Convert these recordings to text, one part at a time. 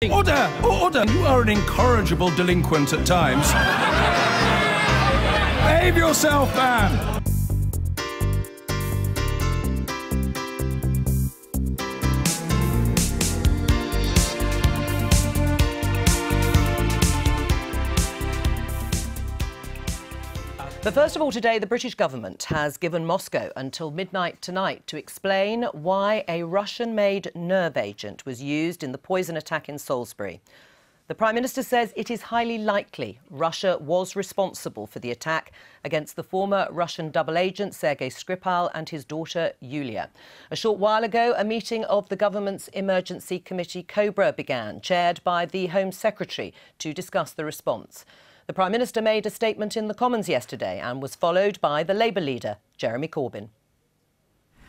Order! Order! You are an incorrigible delinquent at times. Behave yourself, man! But first of all, today, the British government has given Moscow until midnight tonight to explain why a Russian-made nerve agent was used in the poison attack in Salisbury. The Prime Minister says it is highly likely Russia was responsible for the attack against the former Russian double agent Sergei Skripal and his daughter Yulia. A short while ago, a meeting of the government's emergency committee Cobra began, chaired by the Home Secretary, to discuss the response. The Prime Minister made a statement in the Commons yesterday and was followed by the Labour leader, Jeremy Corbyn.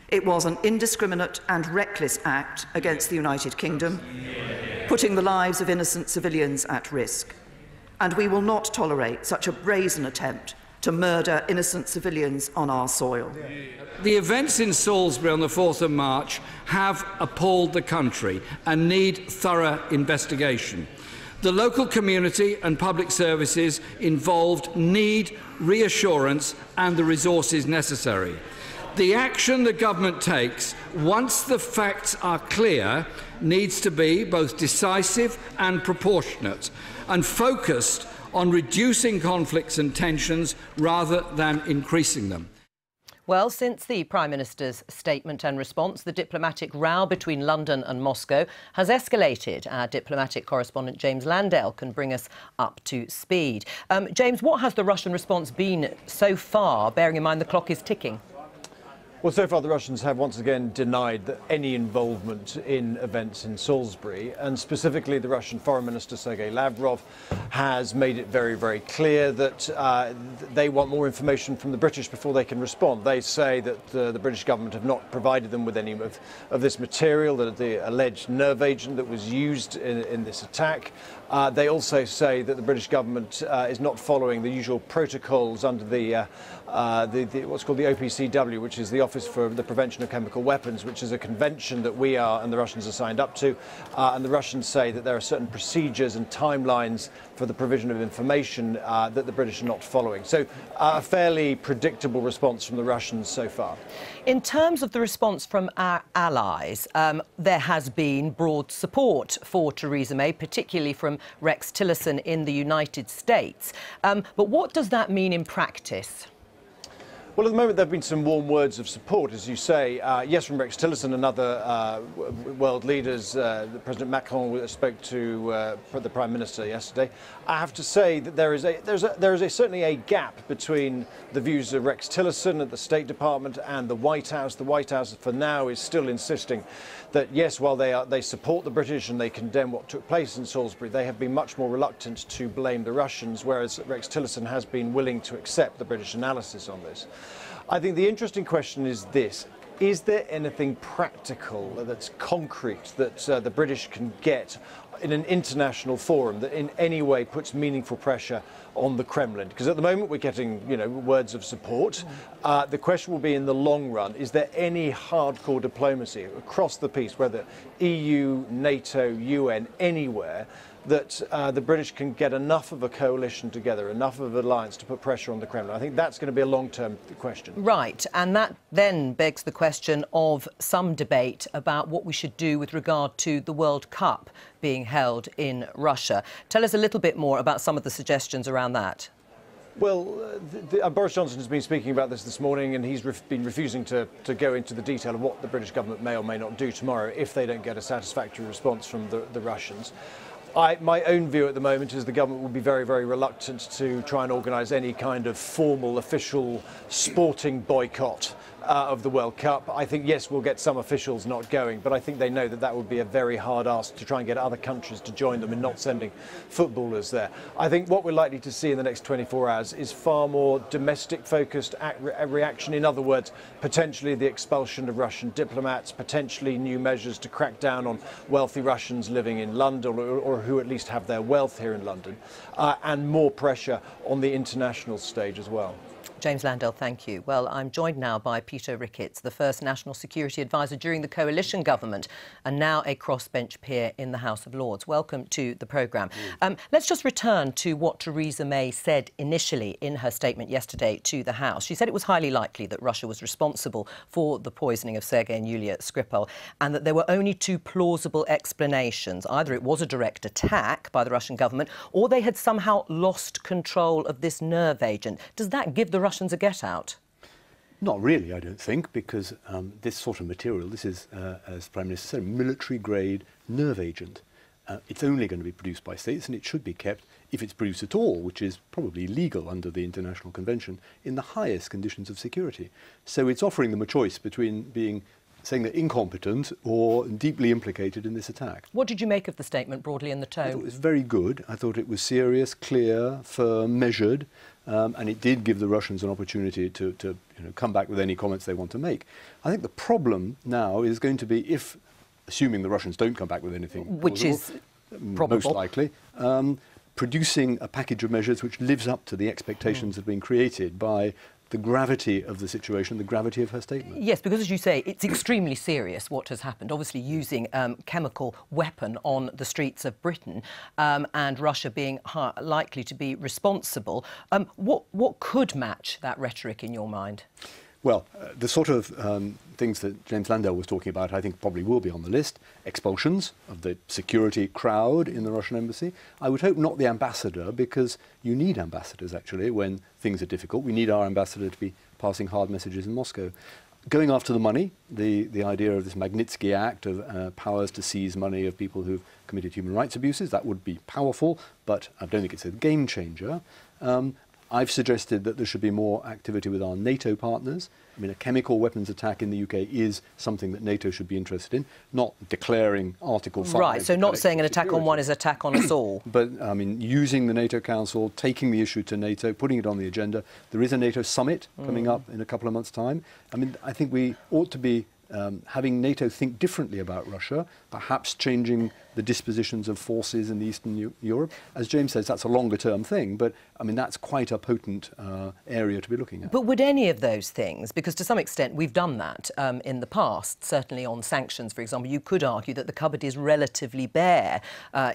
It was an indiscriminate and reckless act against the United Kingdom, putting the lives of innocent civilians at risk. And we will not tolerate such a brazen attempt to murder innocent civilians on our soil. The events in Salisbury on the 4th of March have appalled the country and need thorough investigation. The local community and public services involved need reassurance and the resources necessary. The action the government takes, once the facts are clear, needs to be both decisive and proportionate and focused on reducing conflicts and tensions rather than increasing them. Well, since the Prime Minister's statement and response, the diplomatic row between London and Moscow has escalated. Our diplomatic correspondent James Landale can bring us up to speed. James, what has the Russian response been so far, bearing in mind the clock is ticking? Well, so far the Russians have once again denied that any involvement in events in Salisbury, and specifically the Russian Foreign Minister Sergei Lavrov has made it very, very clear that they want more information from the British before they can respond. They say that the British government have not provided them with any of this material, that the alleged nerve agent that was used in this attack. They also say that the British government is not following the usual protocols under the what's called the OPCW, which is the Office for the Prevention of Chemical Weapons, which is a convention that we are and the Russians are signed up to. And the Russians say that there are certain procedures and timelines for the provision of information that the British are not following. So a fairly predictable response from the Russians so far. In terms of the response from our allies, there has been broad support for Theresa May, particularly from Rex Tillerson in the United States. But what does that mean in practice? Well, at the moment, there have been some warm words of support, as you say. Yes, from Rex Tillerson and other world leaders. President Macron spoke to the Prime Minister yesterday. I have to say that there is certainly a gap between the views of Rex Tillerson at the State Department and the White House. The White House, for now, is still insisting that, yes, while they support the British and they condemn what took place in Salisbury, they have been much more reluctant to blame the Russians, whereas Rex Tillerson has been willing to accept the British analysis on this. I think the interesting question is this: is there anything practical that's concrete that the British can get in an international forum that in any way puts meaningful pressure on the Kremlin? Because at the moment we're getting, words of support. The question will be, in the long run, is there any hardcore diplomacy across the piece, whether EU, NATO, UN, anywhere, that the British can get enough of a coalition together, enough of an alliance to put pressure on the Kremlin? I think that's going to be a long-term question. Right, and that then begs the question of some debate about what we should do with regard to the World Cup being held in Russia. Tell us a little bit more about some of the suggestions around that. Well, Boris Johnson has been speaking about this morning, and he's been refusing to go into the detail of what the British government may or may not do tomorrow if they don't get a satisfactory response from the Russians. My own view at the moment is the government will be very, very reluctant to try and organise any kind of formal, official sporting boycott of the World Cup. I think, yes, we'll get some officials not going, but I think they know that that would be a very hard ask to try and get other countries to join them in not sending footballers there. I think what we're likely to see in the next 24 hours is far more domestic-focused reaction. In other words, potentially the expulsion of Russian diplomats, potentially new measures to crack down on wealthy Russians living in London or who at least have their wealth here in London, and more pressure on the international stage as well. James Landell, thank you. Well, I'm joined now by Peter Ricketts, the first National Security Advisor during the coalition government and now a crossbench peer in the House of Lords. Welcome to the programme. Let's just return to what Theresa May said initially in her statement yesterday to the House. She said it was highly likely that Russia was responsible for the poisoning of Sergei and Yulia Skripal and that there were only two plausible explanations. Either it was a direct attack by the Russian government or they had somehow lost control of this nerve agent. Does that give the Russians a get-out? Not really, I don't think, because this sort of material, this is, as Prime Minister said, military-grade nerve agent. It's only going to be produced by states, and it should be kept, if it's produced at all, which is probably legal under the International Convention, in the highest conditions of security. So it's offering them a choice between saying they're incompetent or deeply implicated in this attack. What did you make of the statement, broadly, in the tone? I thought it was very good. I thought it was serious, clear, firm, measured, and it did give the Russians an opportunity to come back with any comments they want to make. I think the problem now is going to be if, assuming the Russians don't come back with anything, which is probable, most likely, producing a package of measures which lives up to the expectations that have been created by the gravity of the situation, the gravity of her statement. Yes, because as you say, it's extremely serious what has happened. Obviously using chemical weapon on the streets of Britain and Russia being likely to be responsible. What could match that rhetoric in your mind? Well, the sort of things that James Landell was talking about, I think probably will be on the list. Expulsions of the security crowd in the Russian embassy. I would hope not the ambassador, because you need ambassadors, actually, when things are difficult. We need our ambassador to be passing hard messages in Moscow. Going after the money, the idea of this Magnitsky Act of powers to seize money of people who've committed human rights abuses, that would be powerful, but I don't think it's a game changer. I've suggested that there should be more activity with our NATO partners. I mean, a chemical weapons attack in the UK is something that NATO should be interested in, not declaring Article 5. Right, so not saying an attack on one is an attack on us all. But, I mean, using the NATO Council, taking the issue to NATO, putting it on the agenda. There is a NATO summit coming up in a couple of months' time. I mean, I think we ought to be having NATO think differently about Russia, perhaps changing the dispositions of forces in Eastern Europe. As James says, that's a longer-term thing, but, I mean, that's quite a potent area to be looking at. But would any of those things, because to some extent we've done that in the past, certainly on sanctions, for example, you could argue that the cupboard is relatively bare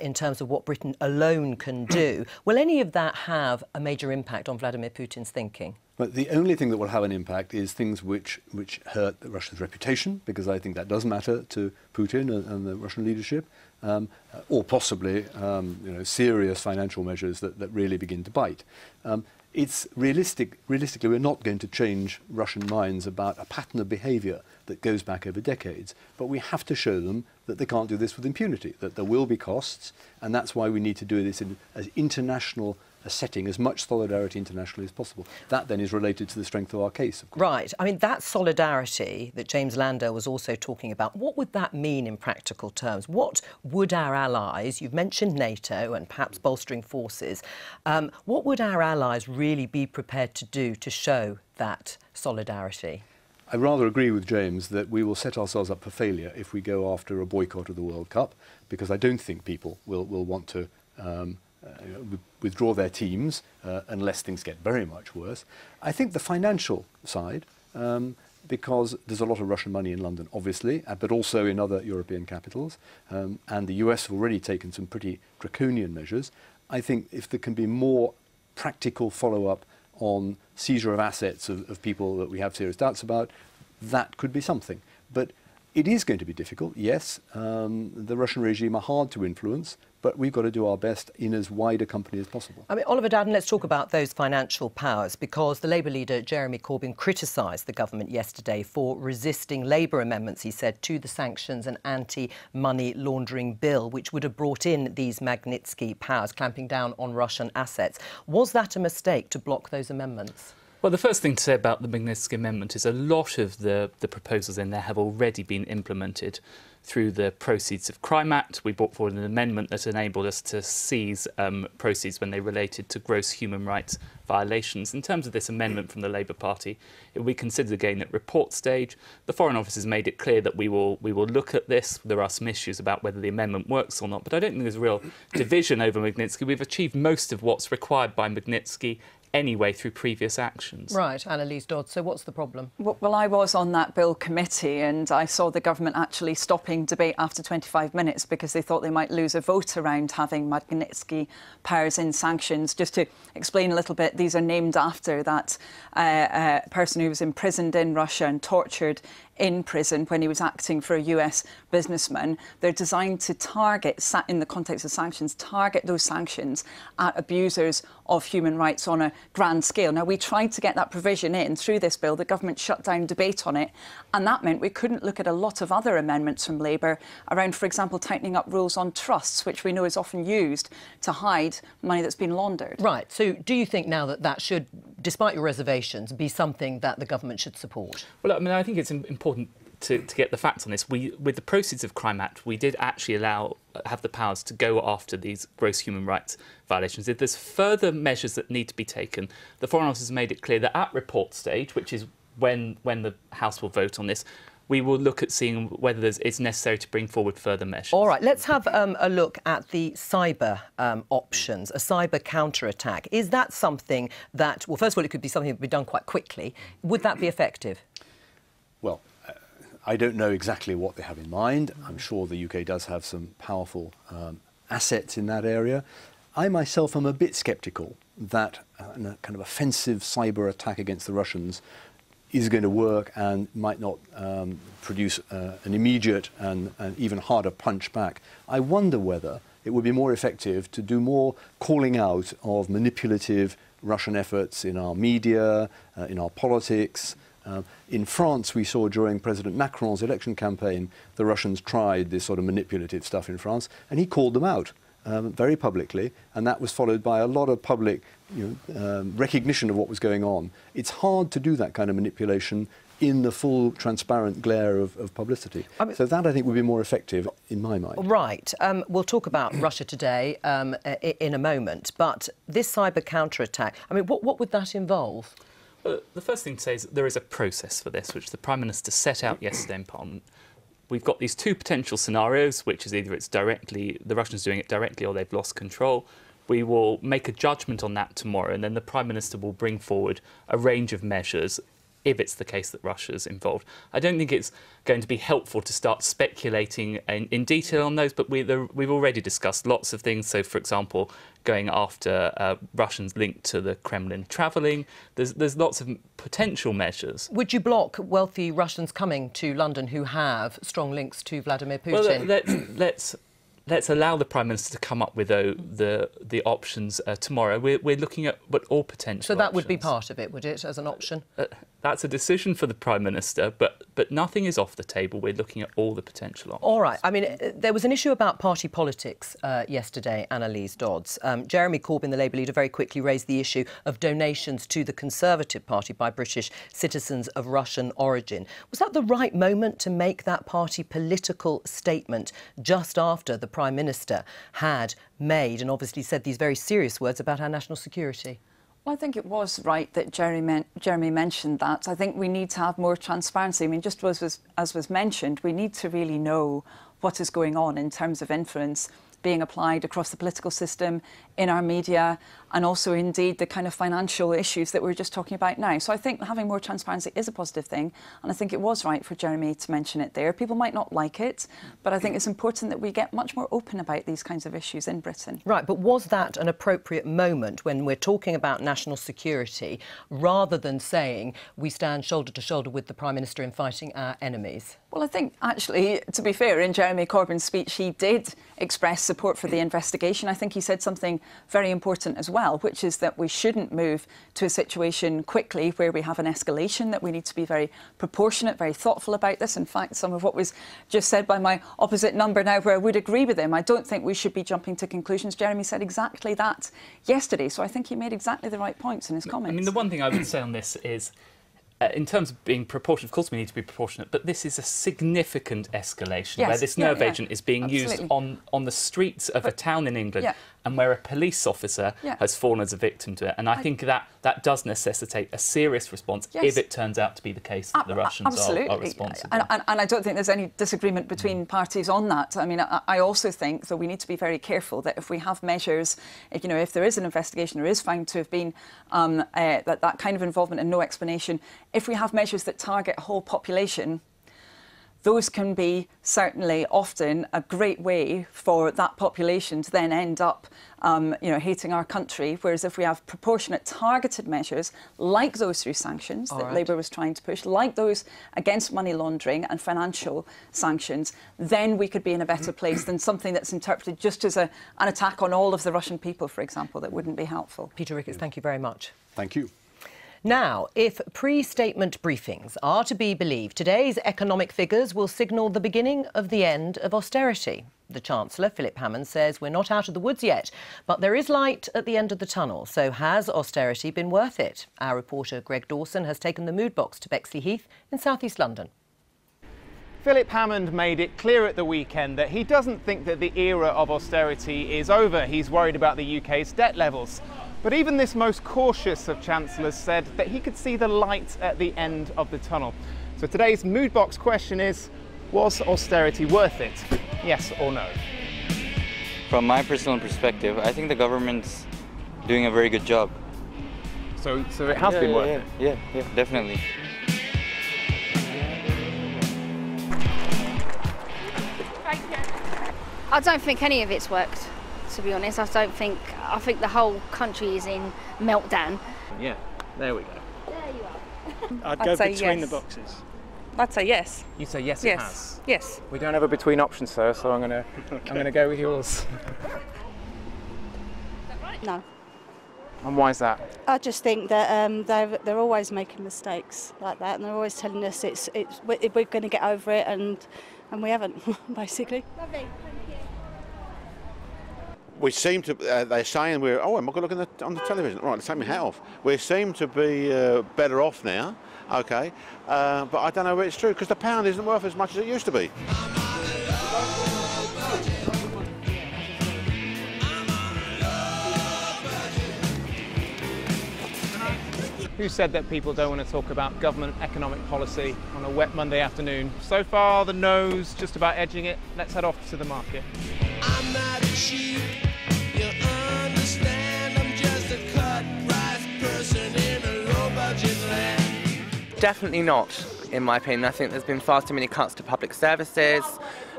in terms of what Britain alone can do. Will any of that have a major impact on Vladimir Putin's thinking? But the only thing that will have an impact is things which hurt Russia's reputation, because I think that does matter to Putin and the Russian leadership, or possibly serious financial measures that really begin to bite. It's realistically, we're not going to change Russian minds about a pattern of behaviour that goes back over decades, but we have to show them that they can't do this with impunity, that there will be costs, and that's why we need to do this in as international a setting, as much solidarity internationally as possible. That then is related to the strength of our case, of course. Right. I mean, that solidarity that James Landell was also talking about, what would that mean in practical terms? What would our allies, you've mentioned NATO and perhaps bolstering forces, what would our allies really be prepared to do to show that solidarity? I rather agree with James that we will set ourselves up for failure if we go after a boycott of the World Cup, because I don't think people will want to withdraw their teams unless things get very much worse. I think the financial side, because there's a lot of Russian money in London, obviously, but also in other European capitals, and the US have already taken some pretty draconian measures. I think if there can be more practical follow-up on seizure of assets of people that we have serious doubts about, that could be something. But it is going to be difficult, yes. The Russian regime are hard to influence, but we've got to do our best in as wide a company as possible. I mean, Oliver Dowden, let's talk about those financial powers, because the Labour leader, Jeremy Corbyn, criticised the government yesterday for resisting Labour amendments, he said, to the sanctions and anti-money laundering bill, which would have brought in these Magnitsky powers, clamping down on Russian assets. Was that a mistake to block those amendments? Well, the first thing to say about the Magnitsky Amendment is a lot of the proposals in there have already been implemented through the Proceeds of Crime Act. We brought forward an amendment that enabled us to seize proceeds when they related to gross human rights violations. In terms of this amendment from the Labour Party, it will be considered again at report stage. The Foreign Office has made it clear that we will look at this. There are some issues about whether the amendment works or not, but I don't think there's a real division over Magnitsky. We've achieved most of what's required by Magnitsky. anyway through previous actions. Right, Annalise Dodds, so what's the problem? Well, I was on that bill committee and I saw the government actually stopping debate after 25 minutes because they thought they might lose a vote around having Magnitsky powers in sanctions. Just to explain a little bit, these are named after that person who was imprisoned in Russia and tortured in prison when he was acting for a US businessman. They're designed to target, in the context of sanctions, target those sanctions at abusers of human rights on a grand scale. Now, we tried to get that provision in through this bill. The government shut down debate on it, and that meant we couldn't look at a lot of other amendments from Labour around, for example, tightening up rules on trusts, which we know is often used to hide money that's been laundered. Right, so do you think now that that should, despite your reservations, be something that the government should support? Well, I mean, I think it's important to get the facts on this. With the Proceeds of Crime Act, we did actually have the powers to go after these gross human rights violations. If there's further measures that need to be taken, the Foreign Office has made it clear that at report stage, which is when the House will vote on this, we will look at seeing whether it's necessary to bring forward further measures. All right, let's have a look at the cyber options, a cyber counter-attack. Is that something that, well, first of all, it could be something that would be done quite quickly. Would that be effective? Well, I don't know exactly what they have in mind. I'm sure the UK does have some powerful assets in that area. I myself am a bit sceptical that a kind of offensive cyber attack against the Russians is going to work and might not produce an immediate and even harder punch back. I wonder whether it would be more effective to do more calling out of manipulative Russian efforts in our media, in our politics. In France, we saw during President Macron's election campaign, the Russians tried this sort of manipulative stuff in France, and he called them out very publicly, and that was followed by a lot of public recognition of what was going on. It's hard to do that kind of manipulation in the full transparent glare of publicity. So that, I think, would be more effective in my mind. Right. We'll talk about Russia today in a moment, but this cyber counterattack, I mean, what would that involve? Well, the first thing to say is that there is a process for this, which the Prime Minister set out yesterday in Parliament. We've got these two potential scenarios, which is either the Russians doing it directly or they've lost control. We will make a judgment on that tomorrow, and then the Prime Minister will bring forward a range of measures if it's the case that Russia's involved. I don't think it's going to be helpful to start speculating in detail on those, but we've already discussed lots of things. So, for example, going after Russians linked to the Kremlin travelling. There's lots of potential measures. Would you block wealthy Russians coming to London who have strong links to Vladimir Putin? Well, let's allow the Prime Minister to come up with the options tomorrow. We're looking at all potential So that options. would be part of it, would it, as an option? That's a decision for the Prime Minister, but nothing is off the table. We're looking at all the potential options. All right. I mean, there was an issue about party politics yesterday, Annalise Dodds. Jeremy Corbyn, the Labour leader, very quickly raised the issue of donations to the Conservative Party by British citizens of Russian origin. Was that the right moment to make that party political statement just after the Prime Minister had made and obviously said these very serious words about our national security? Well, I think it was right that Jeremy mentioned that. I think we need to have more transparency. I mean, just as was mentioned, we need to really know what is going on in terms of influence being applied across the political system, in our media, and also indeed the kind of financial issues that we're just talking about now. So I think having more transparency is a positive thing, and I think it was right for Jeremy to mention it there. People might not like it, but I think it's important that we get much more open about these kinds of issues in Britain. Right, but was that an appropriate moment when we're talking about national security, rather than saying we stand shoulder to shoulder with the Prime Minister in fighting our enemies? Well, I think, actually, to be fair, in Jeremy Corbyn's speech, he did express support for the investigation. I think he said something very important as well, which is that we shouldn't move to a situation quickly where we have an escalation, that we need to be very proportionate, very thoughtful about this. In fact, some of what was just said by my opposite number now, where I would agree with him, I don't think we should be jumping to conclusions. Jeremy said exactly that yesterday, so I think he made exactly the right points in his comments. I mean, the one thing I would say on this is In terms of being proportionate, of course we need to be proportionate, but this is a significant escalation Yes, where this nerve agent is being used on the streets of a town in England and where a police officer has fallen as a victim to it. And I think that does necessitate a serious response if it turns out to be the case that the Russians are responsible. And I don't think there's any disagreement between parties on that. I mean, I also think that we need to be very careful that if we have measures, if there is an investigation or is found to have been that kind of involvement and no explanation, if we have measures that target a whole population, those can be certainly often a great way for that population to then end up, hating our country. Whereas if we have proportionate, targeted measures, like those through sanctions that Labour was trying to push, like those against money laundering and financial sanctions, then we could be in a better place than something that's interpreted just as an attack on all of the Russian people, for example, that wouldn't be helpful. Peter Ricketts, thank you very much. Thank you. Now, if pre-statement briefings are to be believed, today's economic figures will signal the beginning of the end of austerity. The Chancellor, Philip Hammond, says we're not out of the woods yet, but there is light at the end of the tunnel. So has austerity been worth it? Our reporter Greg Dawson has taken the mood box to Bexley Heath in South East London. Philip Hammond made it clear at the weekend that he doesn't think that the era of austerity is over. He's worried about the UK's debt levels. But even this most cautious of chancellors said that he could see the light at the end of the tunnel. So today's mood box question is, was austerity worth it? Yes or no? From my personal perspective, I think the government's doing a very good job. So it has been worth it? Yeah, definitely. I don't think any of it's worked, to be honest. I think the whole country is in meltdown. Yeah, there we go. There you are. I'd go between the boxes. I'd say yes. You say yes, it has? Yes. We don't have a between option, sir, so I'm gonna go with yours. No. And why is that? I just think that they're always making mistakes like that, and they're always telling us we're going to get over it, and we haven't, basically. Lovely, thank you. We seem to, they're saying we're, am I going to look on the television? Right, take my hat off. We seem to be better off now, okay, but I don't know if it's true, because the pound isn't worth as much as it used to be. Who said that people don't want to talk about government economic policy on a wet Monday afternoon? So far, the no's just about edging it. Let's head off to the market. I'm not cheap, you understand, I'm just a cut-price person in a low-budget land. Definitely not, in my opinion. I think there's been far too many cuts to public services.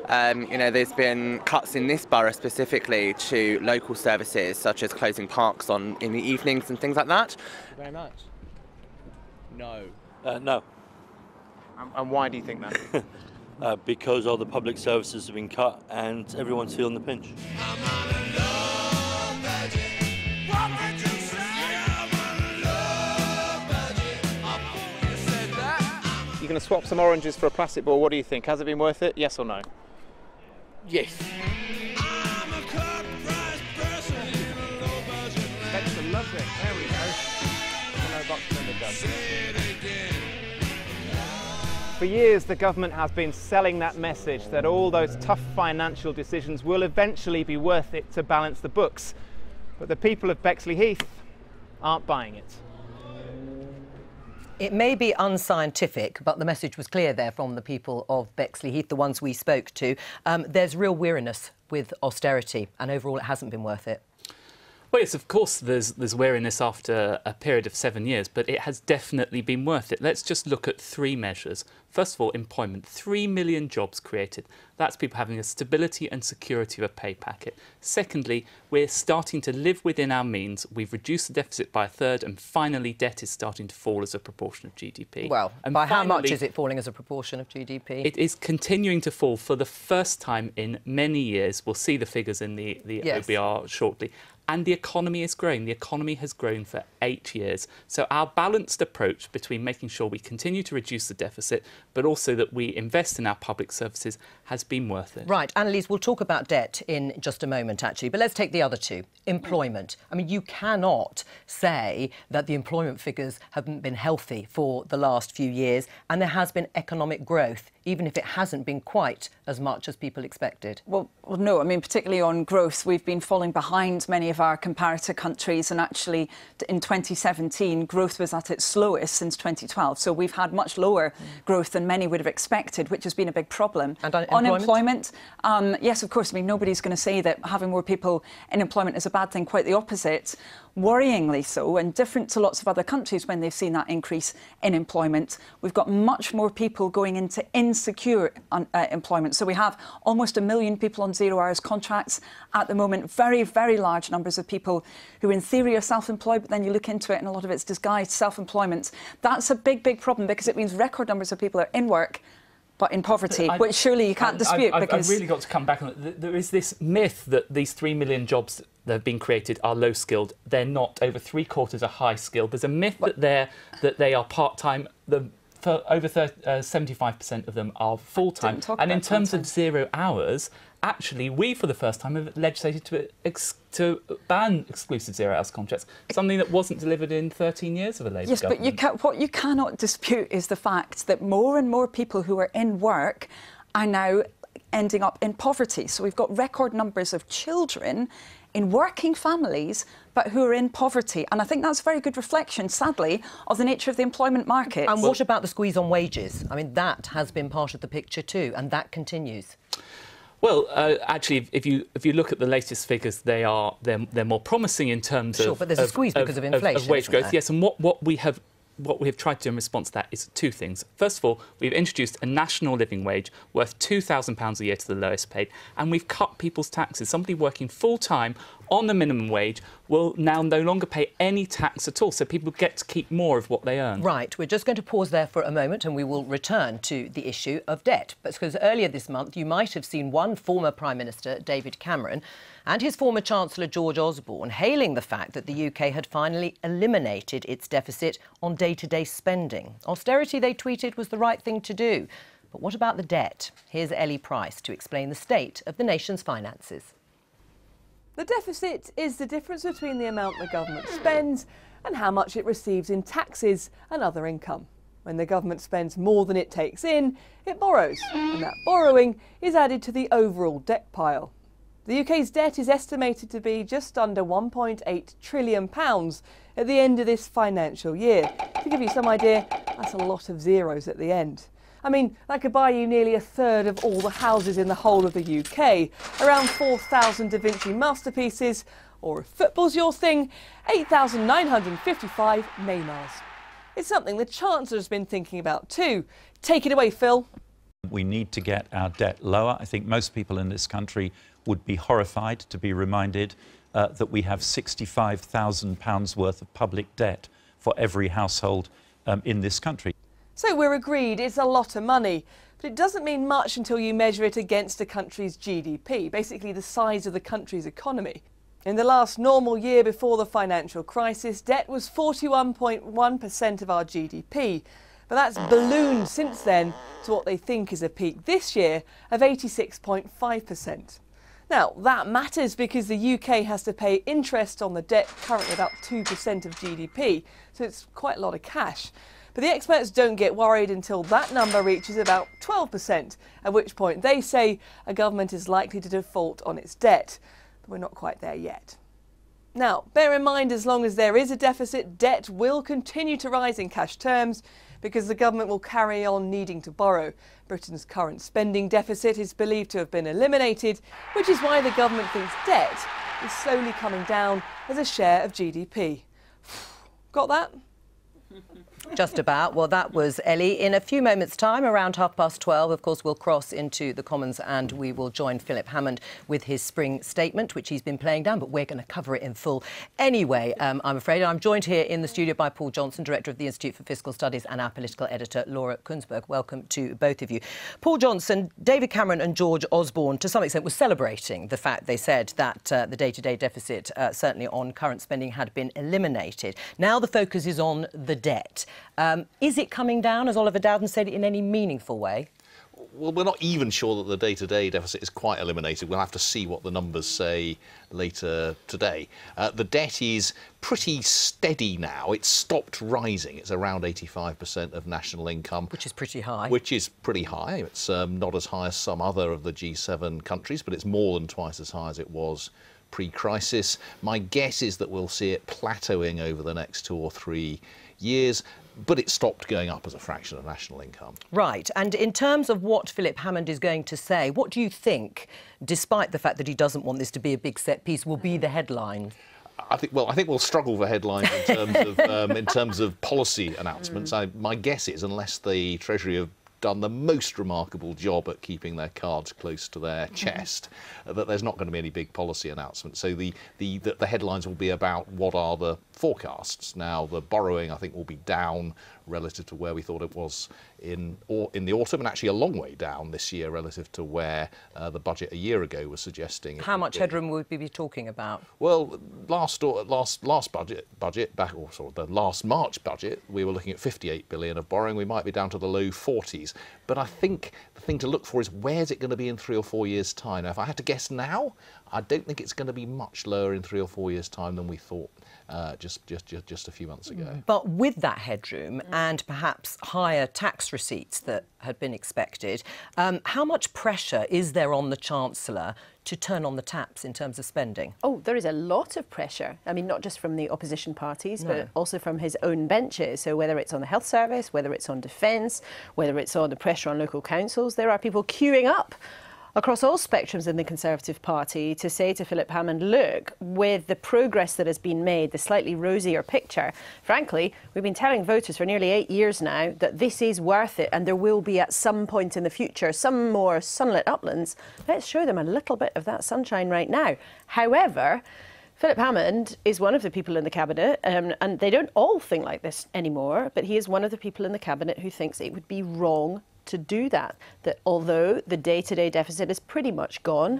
There's been cuts in this borough specifically to local services, such as closing parks in the evenings and things like that. Thank you very much. No. No. And why do you think that? Because all the public services have been cut and everyone's feeling the pinch. You're going to swap some oranges for a plastic ball. What do you think? Has it been worth it? Yes or no? Yes. Extra lovely. There we go. No box in the dub. For years, the government has been selling that message that all those tough financial decisions will eventually be worth it to balance the books. But the people of Bexley Heath aren't buying it. It may be unscientific, but the message was clear there from the people of Bexley Heath, the ones we spoke to. There's real weariness with austerity, and overall it hasn't been worth it. Well, yes, of course there's weariness after a period of 7 years, but it has definitely been worth it. Let's just look at three measures. First of all, employment. 3 million jobs created. That's people having a stability and security of a pay packet. Secondly, we're starting to live within our means. We've reduced the deficit by a third, and finally debt is starting to fall as a proportion of GDP. Well, and by finally, how much is it falling as a proportion of GDP? It is continuing to fall for the first time in many years. We'll see the figures in the OBR shortly. and the economy is growing. The economy has grown for 8 years. So our balanced approach between making sure we continue to reduce the deficit, but also that we invest in our public services has been worth it. Right, Annalise, we'll talk about debt in just a moment, actually, but let's take the other two. Employment. I mean, you cannot say that the employment figures haven't been healthy for the last few years, and there has been economic growth, even if it hasn't been quite as much as people expected. Well, no, I mean, particularly on growth, we've been falling behind many of our comparator countries, and actually in 2017 growth was at its slowest since 2012, so we've had much lower growth than many would have expected, which has been a big problem. And unemployment? Yes, of course. I mean, nobody's going to say that having more people in employment is a bad thing, quite the opposite. Worryingly so, and different to lots of other countries when they've seen that increase in employment, we've got much more people going into insecure employment. So we have almost 1 million people on 0 hours contracts at the moment, very, very large numbers of people who in theory are self-employed, but then you look into it and a lot of it's disguised self-employment. That's a big, big problem, because it means record numbers of people are in work but in poverty, which surely you can't dispute. I've really got to come back on it. There is this myth that these 3 million jobs that have been created are low-skilled. They're not. Over 3/4 are high-skilled. There's a myth that they are part-time. Over 75% of them are full-time. And in terms of 0 hours, actually, we, for the first time, have legislated to ban exclusive 0 hours contracts, something that wasn't delivered in 13 years of a Labour government. Yes, but what you cannot dispute is the fact that more and more people who are in work are now ending up in poverty. So we've got record numbers of children in working families, but who are in poverty. And I think that's a very good reflection, sadly, of the nature of the employment market. And what about the squeeze on wages? I mean, that has been part of the picture too, and that continues. Well, actually, if you look at the latest figures, they're more promising in terms of but there's a squeeze because of inflation, of wage growth. Yes, and what we have tried to do in response to that is two things. First of all, we've introduced a national living wage worth £2,000 a year to the lowest paid, and we've cut people's taxes. Somebody working full-time on the minimum wage will now no longer pay any tax at all, so people get to keep more of what they earn. Right, we're just going to pause there for a moment and we will return to the issue of debt. Because earlier this month you might have seen one former Prime Minister, David Cameron, and his former Chancellor George Osborne hailing the fact that the UK had finally eliminated its deficit on day-to-day spending. Austerity, they tweeted, was the right thing to do. But what about the debt? Here's Ellie Price to explain the state of the nation's finances. The deficit is the difference between the amount the government spends and how much it receives in taxes and other income. When the government spends more than it takes in, it borrows, and that borrowing is added to the overall debt pile. The UK's debt is estimated to be just under £1.8 trillion at the end of this financial year. To give you some idea, that's a lot of zeros at the end. I mean, that could buy you nearly a third of all the houses in the whole of the UK, around 4,000 Da Vinci masterpieces, or if football's your thing, 8,955 Neymars. It's something the Chancellor's been thinking about too. Take it away, Phil. We need to get our debt lower. I think most people in this country would be horrified to be reminded that we have £65,000 worth of public debt for every household in this country. So we're agreed it's a lot of money, but it doesn't mean much until you measure it against a country's GDP, basically the size of the country's economy. In the last normal year before the financial crisis, debt was 41.1% of our GDP, but that's ballooned since then to what they think is a peak this year of 86.5%. Now, that matters because the UK has to pay interest on the debt, currently about 2% of GDP, so it's quite a lot of cash. But the experts don't get worried until that number reaches about 12%, at which point they say a government is likely to default on its debt. But we're not quite there yet. Now, bear in mind, as long as there is a deficit, debt will continue to rise in cash terms because the government will carry on needing to borrow. Britain's current spending deficit is believed to have been eliminated, which is why the government thinks debt is slowly coming down as a share of GDP. Got that? Just about. Well, that was Ellie. In a few moments' time, around 12:30, of course, we'll cross into the Commons and we will join Philip Hammond with his spring statement, which he's been playing down, but we're going to cover it in full anyway, I'm afraid. I'm joined here in the studio by Paul Johnson, Director of the Institute for Fiscal Studies, and our political editor, Laura Kunsberg. Welcome to both of you. Paul Johnson, David Cameron and George Osborne, to some extent, were celebrating the fact they said that the day-to-day deficit, certainly on current spending, had been eliminated. Now the focus is on the debt. Is it coming down, as Oliver Dowden said, in any meaningful way? Well, we're not even sure that the day-to-day deficit is quite eliminated. We'll have to see what the numbers say later today. The debt is pretty steady now. It's stopped rising. It's around 85% of national income. Which is pretty high. Which is pretty high. It's not as high as some other of the G7 countries, but it's more than twice as high as it was pre-crisis. My guess is that we'll see it plateauing over the next 2 or 3 years, but it stopped going up as a fraction of national income. Right. And in terms of what Philip Hammond is going to say, what do you think, despite the fact that he doesn't want this to be a big set piece, will be the headline? I think we'll struggle for headlines in terms of policy announcements. My guess is, unless the Treasury have done the most remarkable job at keeping their cards close to their chest, that there's not going to be any big policy announcements. So the headlines will be about what are the forecasts. Now, the borrowing, I think, will be down relative to where we thought it was in the autumn, and actually a long way down this year relative to where the budget a year ago was suggesting. How much headroom would we be talking about? Well, last budget back, or sort of the last March budget, we were looking at 58 billion of borrowing. We might be down to the low 40s. But I think the thing to look for is, where's it going to be in 3 or 4 years' time? Now, if I had to guess now, I don't think it's going to be much lower in 3 or 4 years' time than we thought just a few months ago. But with that headroom and perhaps higher tax receipts that had been expected, how much pressure is there on the Chancellor to turn on the taps in terms of spending? Oh, there is a lot of pressure. I mean, not just from the opposition parties, but also from his own benches. So whether it's on the health service, whether it's on defence, whether it's on the pressure on local councils, there are people queuing up across all spectrums in the Conservative Party to say to Philip Hammond, look, with the progress that has been made, the slightly rosier picture, frankly, we've been telling voters for nearly 8 years now that this is worth it, and there will be at some point in the future some more sunlit uplands. Let's show them a little bit of that sunshine right now. However, Philip Hammond is one of the people in the Cabinet, and they don't all think like this anymore, but he is one of the people in the Cabinet who thinks it would be wrong to do that although the day-to-day deficit is pretty much gone,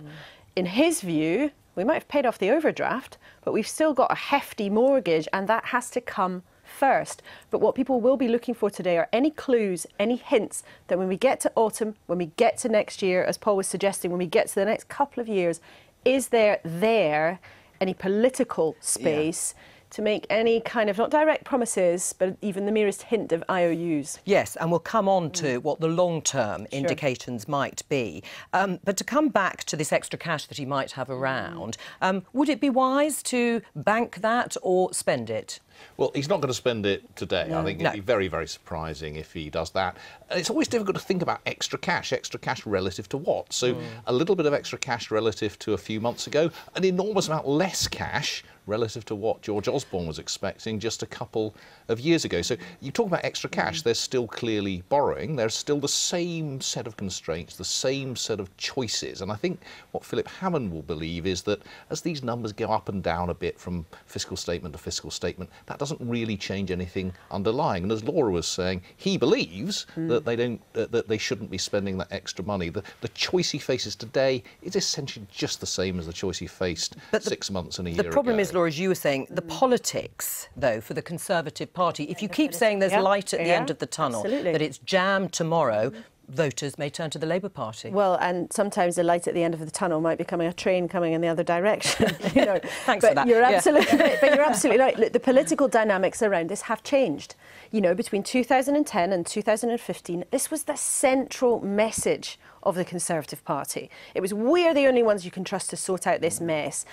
in his view, we might have paid off the overdraft, but we've still got a hefty mortgage, and that has to come first. But what people will be looking for today are any clues, any hints that when we get to autumn, when we get to next year, as Paul was suggesting, when we get to the next couple of years, is there any political space to make any kind of, not direct promises, but even the merest hint of IOUs. Yes, and we'll come on to what the long-term indications might be. But to come back to this extra cash that he might have around, would it be wise to bank that or spend it? Well, he's not going to spend it today. I think it'd be very, very surprising if he does that. And it's always difficult to think about extra cash relative to what? So a little bit of extra cash relative to a few months ago, an enormous amount less cash relative to what George Osborne was expecting just a couple of years ago. So you talk about extra cash, there's still clearly borrowing, there's still the same set of constraints, the same set of choices. And I think what Philip Hammond will believe is that as these numbers go up and down a bit from fiscal statement to fiscal statement, that doesn't really change anything underlying. And as Laura was saying, he believes that they shouldn't be spending that extra money. The choice he faces today is essentially just the same as the choice he faced 6 months and a year ago. The problem is, Laura, as you were saying, the politics, though, for the Conservative Party, if you keep saying there's light at the end of the tunnel, that it's jammed tomorrow, voters may turn to the Labour Party. Well, and sometimes the light at the end of the tunnel might be a train coming in the other direction. You know. Thanks for that. You're absolutely right. But you're absolutely right. Look, the political dynamics around this have changed. You know, between 2010 and 2015, this was the central message of the Conservative Party. It was, we are the only ones you can trust to sort out this mess.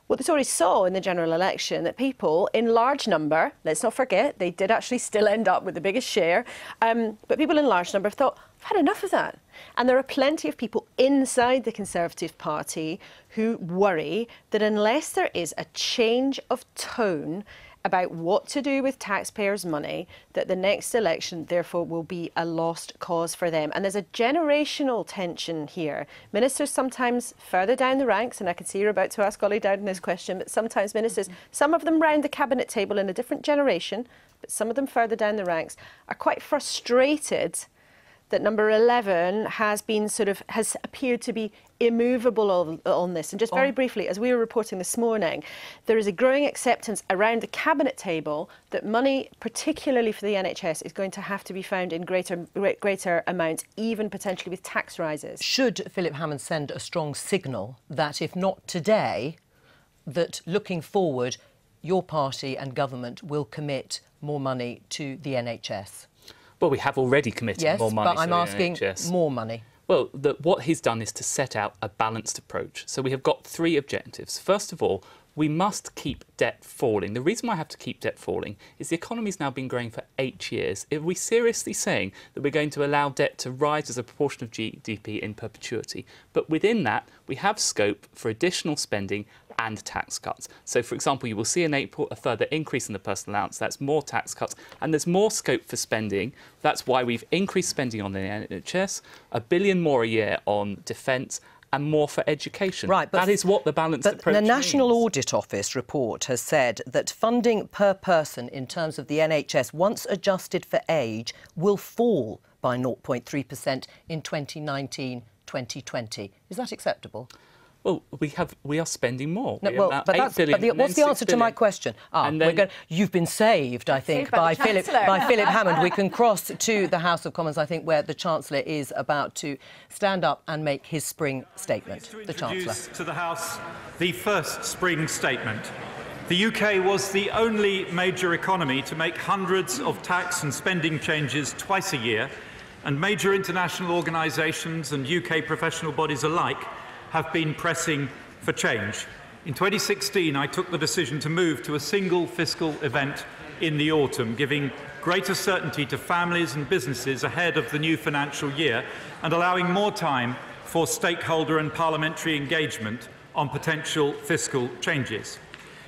Well, the Tories saw in the general election that people in large number, let's not forget, they did actually still end up with the biggest share, but people in large number thought, I've had enough of that. And there are plenty of people inside the Conservative Party who worry that unless there is a change of tone about what to do with taxpayers' money, that the next election, therefore, will be a lost cause for them. And there's a generational tension here. Ministers sometimes further down the ranks, and I can see you're about to ask Ollie Dowden this question, but sometimes ministers, some of them round the cabinet table in a different generation, but some of them further down the ranks, are quite frustrated that number 11 has appeared to be immovable on this. And just very briefly, as we were reporting this morning, there is a growing acceptance around the cabinet table that money, particularly for the NHS, is going to have to be found in greater amounts, even potentially with tax rises. Should Philip Hammond send a strong signal that, if not today, that looking forward, your party and government will commit more money to the NHS? Well, we have already committed more money to the NHS. Yes, but I'm asking more money. Well, what he's done is to set out a balanced approach. So we have got 3 objectives. First of all, we must keep debt falling. The reason why I have to keep debt falling is the economy's now been growing for 8 years. Are we seriously saying that we're going to allow debt to rise as a proportion of GDP in perpetuity? But within that, we have scope for additional spending and tax cuts. So, for example, you will see in April a further increase in the personal allowance. That's more tax cuts, and there's more scope for spending. That's why we've increased spending on the NHS, $1 billion more a year on defence, and more for education. Right, but that is what the balanced approach the National means. Audit Office report has said that funding per person in terms of the NHS, once adjusted for age, will fall by 0.3% in 2019-2020. Is that acceptable? Well, we are spending more. No, but what's the answer to my question? You've been saved, I think, by Philip Hammond. We can cross to the House of Commons, I think, where the Chancellor is about to stand up and make his spring statement. The Chancellor. To the House the first spring statement. The UK was the only major economy to make hundreds of tax and spending changes twice a year, and major international organisations and UK professional bodies alike have been pressing for change. In 2016, I took the decision to move to a single fiscal event in the autumn, giving greater certainty to families and businesses ahead of the new financial year and allowing more time for stakeholder and parliamentary engagement on potential fiscal changes.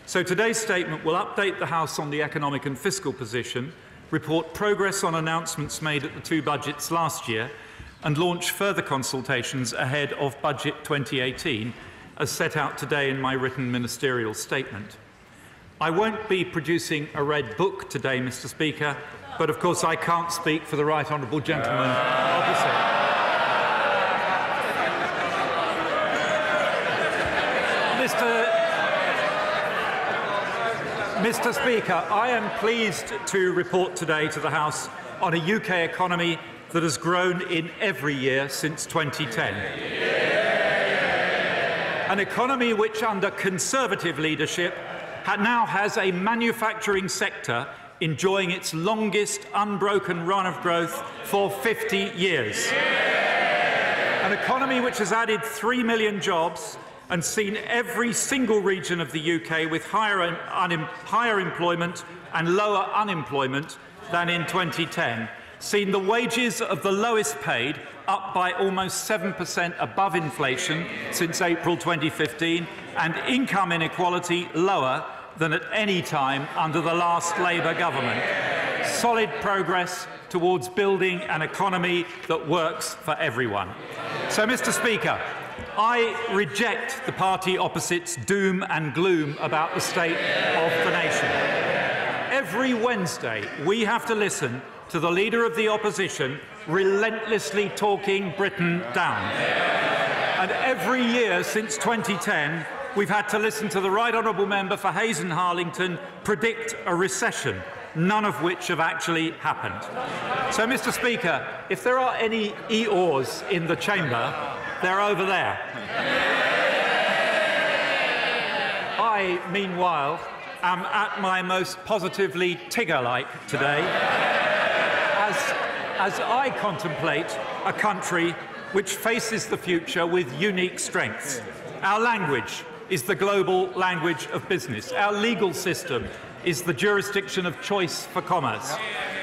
So today's statement will update the House on the economic and fiscal position, report progress on announcements made at the 2 budgets last year, and launch further consultations ahead of Budget 2018, as set out today in my written ministerial statement. I won't be producing a red book today, Mr. Speaker, but of course I can't speak for the right honourable gentleman opposite. Mr. Speaker, I am pleased to report today to the House on a UK economy that has grown in every year since 2010. An economy which, under Conservative leadership, now has a manufacturing sector enjoying its longest unbroken run of growth for 50 years. An economy which has added 3 million jobs and seen every single region of the UK with higher employment and lower unemployment than in 2010. Seen the wages of the lowest paid up by almost 7% above inflation since April 2015, and income inequality lower than at any time under the last Labour government. Solid progress towards building an economy that works for everyone. So, Mr. Speaker, I reject the party opposite's doom and gloom about the state of the nation. Every Wednesday, we have to listen to the Leader of the Opposition relentlessly talking Britain down. And every year since 2010, we've had to listen to the Right Honourable Member for Hayes and Harlington predict a recession, none of which have actually happened. So, Mr. Speaker, if there are any Eeyores in the chamber, they're over there. I, meanwhile, am at my most positively Tigger-like today, as I contemplate a country which faces the future with unique strengths. Our language is the global language of business. Our legal system is the jurisdiction of choice for commerce.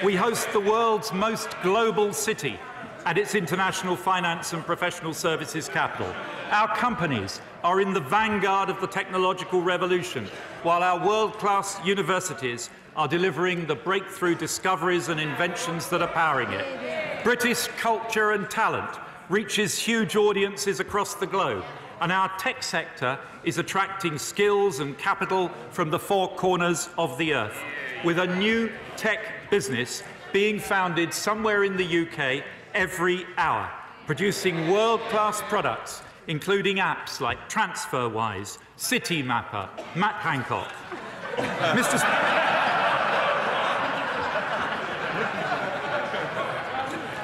We host the world's most global city, and its international finance and professional services capital. Our companies are in the vanguard of the technological revolution, while our world-class universities are delivering the breakthrough discoveries and inventions that are powering it. British culture and talent reaches huge audiences across the globe, and our tech sector is attracting skills and capital from the four corners of the earth, with a new tech business being founded somewhere in the UK every hour, producing world-class products, including apps like TransferWise, CityMapper, Matt Hancock.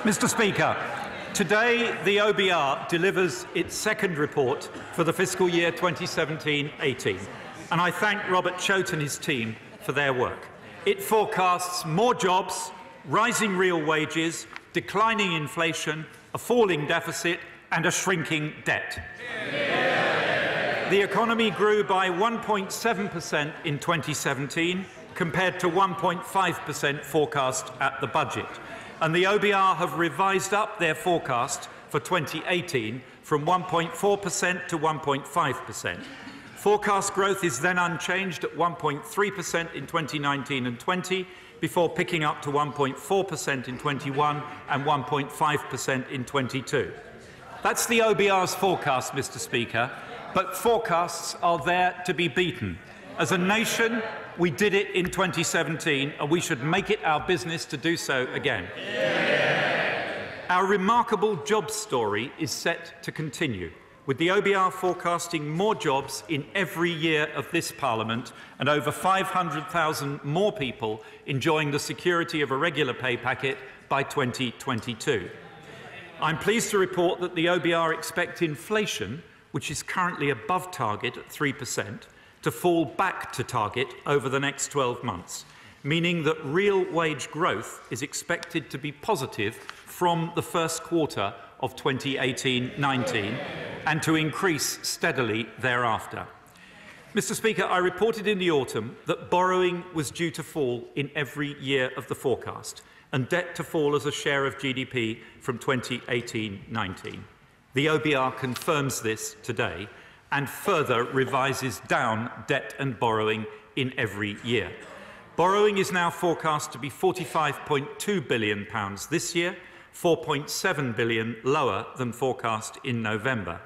Mr. Speaker, today the OBR delivers its second report for the fiscal year 2017-18, and I thank Robert Choate and his team for their work. It forecasts more jobs, rising real wages, declining inflation, a falling deficit and a shrinking debt. The economy grew by 1.7% in 2017 compared to 1.5% forecast at the budget, and the OBR have revised up their forecast for 2018 from 1.4% to 1.5%. Forecast growth is then unchanged at 1.3% in 2019 and 20, before picking up to 1.4% in 21 and 1.5% in 22. That's the OBR's forecast, Mr. Speaker, but forecasts are there to be beaten. As a nation, we did it in 2017, and we should make it our business to do so again. Our remarkable jobs story is set to continue, with the OBR forecasting more jobs in every year of this Parliament and over 500,000 more people enjoying the security of a regular pay packet by 2022. I'm pleased to report that the OBR expect inflation, which is currently above target at 3%, to fall back to target over the next 12 months, meaning that real wage growth is expected to be positive from the first quarter of 2018-19 and to increase steadily thereafter. Mr. Speaker, I reported in the autumn that borrowing was due to fall in every year of the forecast and debt to fall as a share of GDP from 2018-19. The OBR confirms this today and further revises down debt and borrowing in every year. Borrowing is now forecast to be £45.2 billion this year, £4.7 billion lower than forecast in November,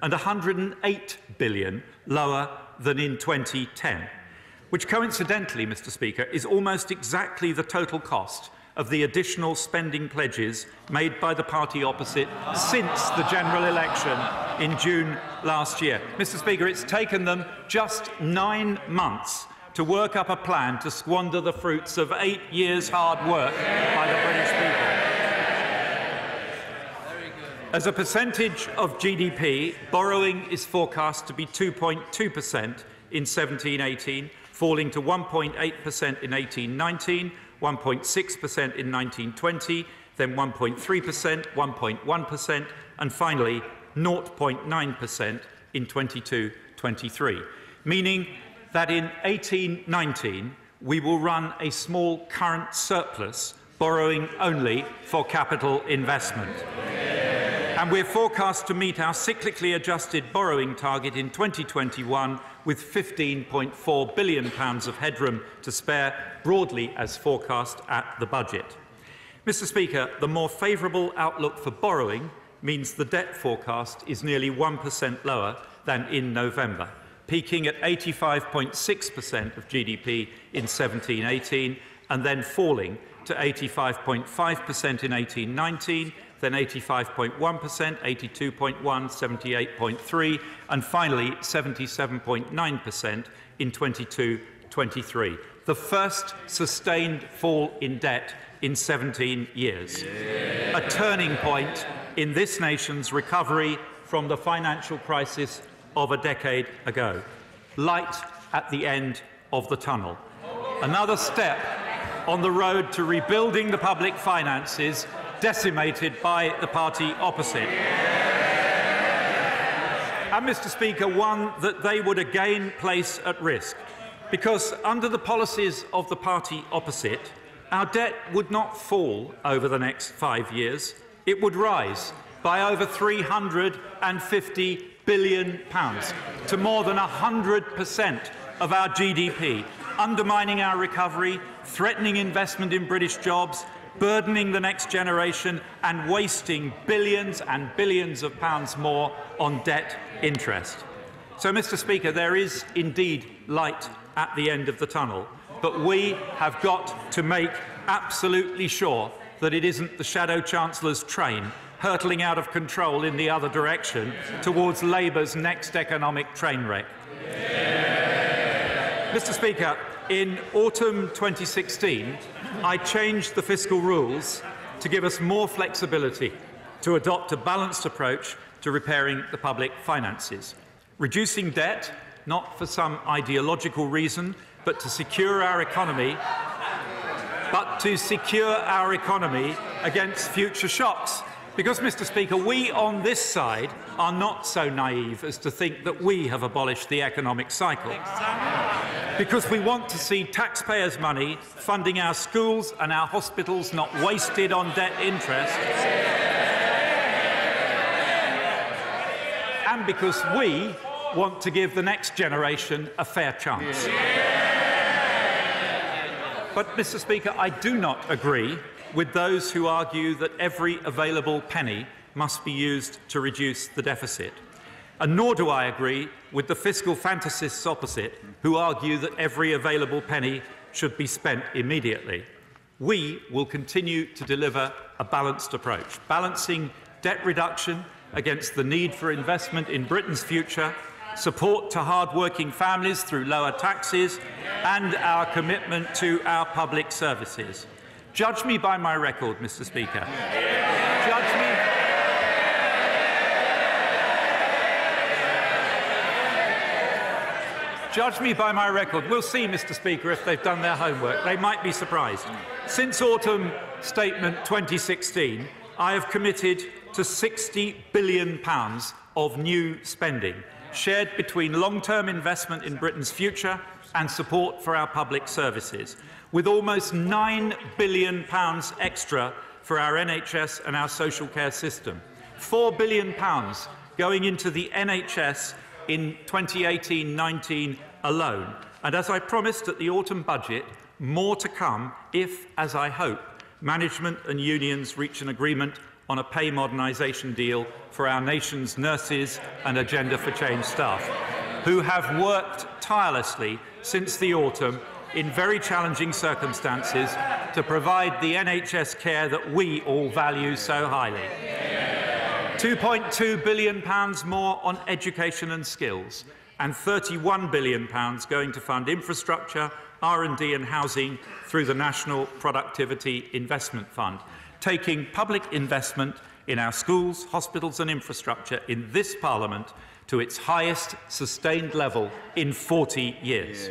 and £108 billion lower than in 2010, which coincidentally, Mr. Speaker, is almost exactly the total cost of the additional spending pledges made by the party opposite since the general election in June last year. Mr. Speaker, it's taken them just 9 months to work up a plan to squander the fruits of 8 years' hard work by the British people. As a percentage of GDP, borrowing is forecast to be 2.2% in 17-18, falling to 1.8% in 18-19, 1.6% in 19-20, then 1.3%, 1.1%, and finally 0.9% in 22-23, meaning that in 18-19 we will run a small current surplus, borrowing only for capital investment. And we're forecast to meet our cyclically adjusted borrowing target in 2021 with £15.4 billion of headroom to spare, broadly as forecast at the budget. Mr. Speaker, the more favourable outlook for borrowing means the debt forecast is nearly 1% lower than in November, peaking at 85.6% of GDP in 17-18 and then falling to 85.5% in 18-19, then 85.1%, 82.1%, 78.3%, and finally 77.9% in 22-23. The first sustained fall in debt in 17 years. A turning point in this nation's recovery from the financial crisis of a decade ago. Light at the end of the tunnel. Another step on the road to rebuilding the public finances decimated by the party opposite. And, Mr. Speaker, one that they would again place at risk, because under the policies of the party opposite, our debt would not fall over the next 5 years, it would rise by over £350 billion to more than 100% of our GDP, undermining our recovery, threatening investment in British jobs, burdening the next generation and wasting billions and billions of pounds more on debt interest. So, Mr. Speaker, there is indeed light at the end of the tunnel, but we have got to make absolutely sure that it isn't the Shadow Chancellor's train hurtling out of control in the other direction towards Labour's next economic train wreck. Mr. Speaker, in autumn 2016, I changed the fiscal rules to give us more flexibility to adopt a balanced approach to repairing the public finances, reducing debt, not for some ideological reason, but to secure our economy, against future shocks. Because, Mr. Speaker, we on this side are not so naive as to think that we have abolished the economic cycle. Because we want to see taxpayers' money funding our schools and our hospitals not wasted on debt interest. And because we want to give the next generation a fair chance. But, Mr. Speaker, I do not agree with those who argue that every available penny must be used to reduce the deficit. And nor do I agree with the fiscal fantasists opposite, who argue that every available penny should be spent immediately. We will continue to deliver a balanced approach, balancing debt reduction against the need for investment in Britain's future, support to hard-working families through lower taxes, and our commitment to our public services. Judge me by my record, Mr. Speaker. Judge me by my record. We'll see, Mr. Speaker, if they've done their homework. They might be surprised. Since autumn statement 2016, I have committed to £60 billion of new spending, shared between long-term investment in Britain's future and support for our public services, with almost £9 billion extra for our NHS and our social care system, £4 billion going into the NHS in 2018-19 alone. And as I promised at the autumn budget, more to come if, as I hope, management and unions reach an agreement on a pay modernisation deal for our nation's nurses and Agenda for Change staff, who have worked tirelessly since the autumn in very challenging circumstances to provide the NHS care that we all value so highly. £2.2 billion more on education and skills, and £31 billion going to fund infrastructure, R&D and housing through the National Productivity Investment Fund, taking public investment in our schools, hospitals and infrastructure in this Parliament to its highest sustained level in 40 years.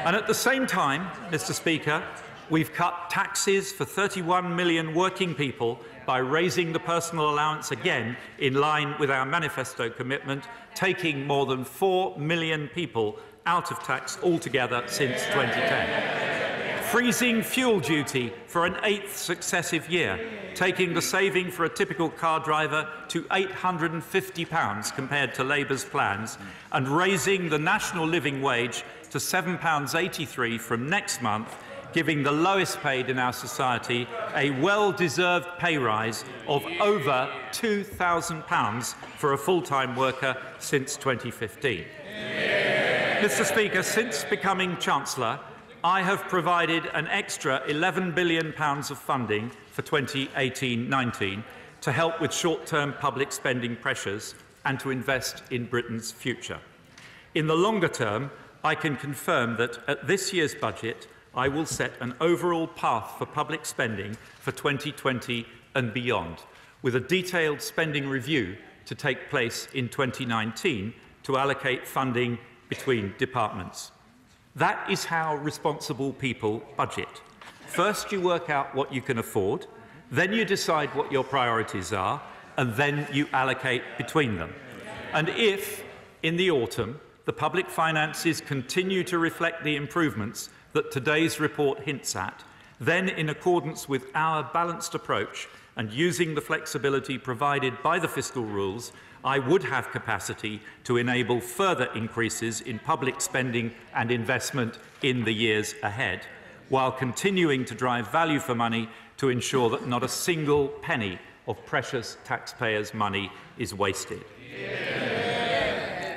And at the same time, Mr. Speaker, we've cut taxes for 31 million working people by raising the personal allowance again in line with our manifesto commitment, taking more than 4 million people out of tax altogether since 2010. Freezing fuel duty for an 8th successive year, taking the saving for a typical car driver to £850 compared to Labour's plans, and raising the national living wage to £7.83 from next month, giving the lowest paid in our society a well-deserved pay rise of over £2,000 for a full-time worker since 2015. Mr. Speaker, since becoming Chancellor, I have provided an extra £11 billion of funding for 2018-19 to help with short-term public spending pressures and to invest in Britain's future. In the longer term, I can confirm that at this year's budget, I will set an overall path for public spending for 2020 and beyond, with a detailed spending review to take place in 2019 to allocate funding between departments. That is how responsible people budget. First, you work out what you can afford, then you decide what your priorities are, and then you allocate between them. And if, in the autumn, the public finances continue to reflect the improvements that today's report hints at, then, in accordance with our balanced approach, and using the flexibility provided by the fiscal rules, I would have capacity to enable further increases in public spending and investment in the years ahead, while continuing to drive value for money to ensure that not a single penny of precious taxpayers' money is wasted.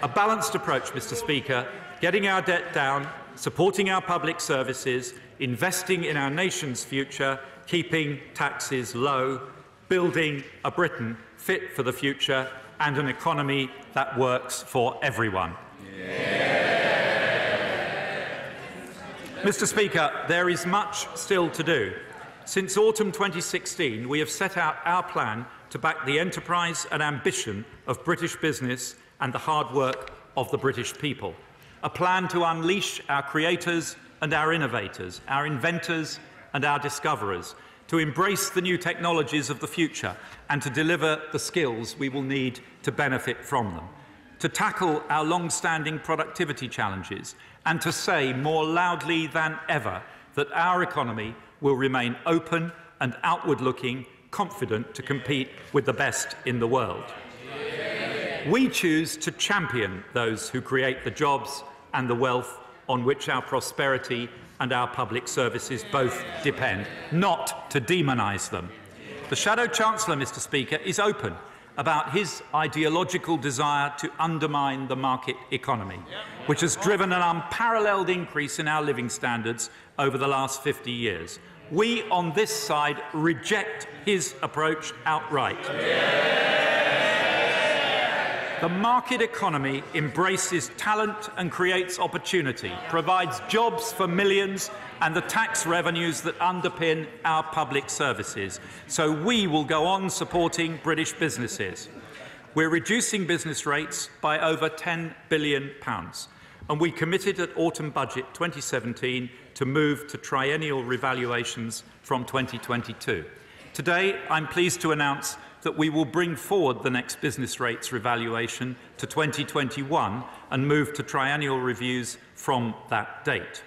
A balanced approach, Mr. Speaker, getting our debt down, supporting our public services, investing in our nation's future, keeping taxes low, building a Britain fit for the future, and an economy that works for everyone. Mr. Speaker, there is much still to do. Since autumn 2016, we have set out our plan to back the enterprise and ambition of British business and the hard work of the British people. A plan to unleash our creators and our innovators, our inventors and our discoverers, to embrace the new technologies of the future and to deliver the skills we will need to benefit from them, to tackle our long-standing productivity challenges and to say more loudly than ever that our economy will remain open and outward-looking, confident to compete with the best in the world. We choose to champion those who create the jobs and the wealth on which our prosperity and our public services both depend, not to demonise them. The Shadow Chancellor, Mr. Speaker, is open about his ideological desire to undermine the market economy, which has driven an unparalleled increase in our living standards over the last 50 years. We on this side reject his approach outright. The market economy embraces talent and creates opportunity, provides jobs for millions and the tax revenues that underpin our public services. So we will go on supporting British businesses. We're reducing business rates by over £10 billion, and we committed at Autumn Budget 2017 to move to triennial revaluations from 2022. Today, I'm pleased to announce that we will bring forward the next business rates revaluation to 2021 and move to triennial reviews from that date.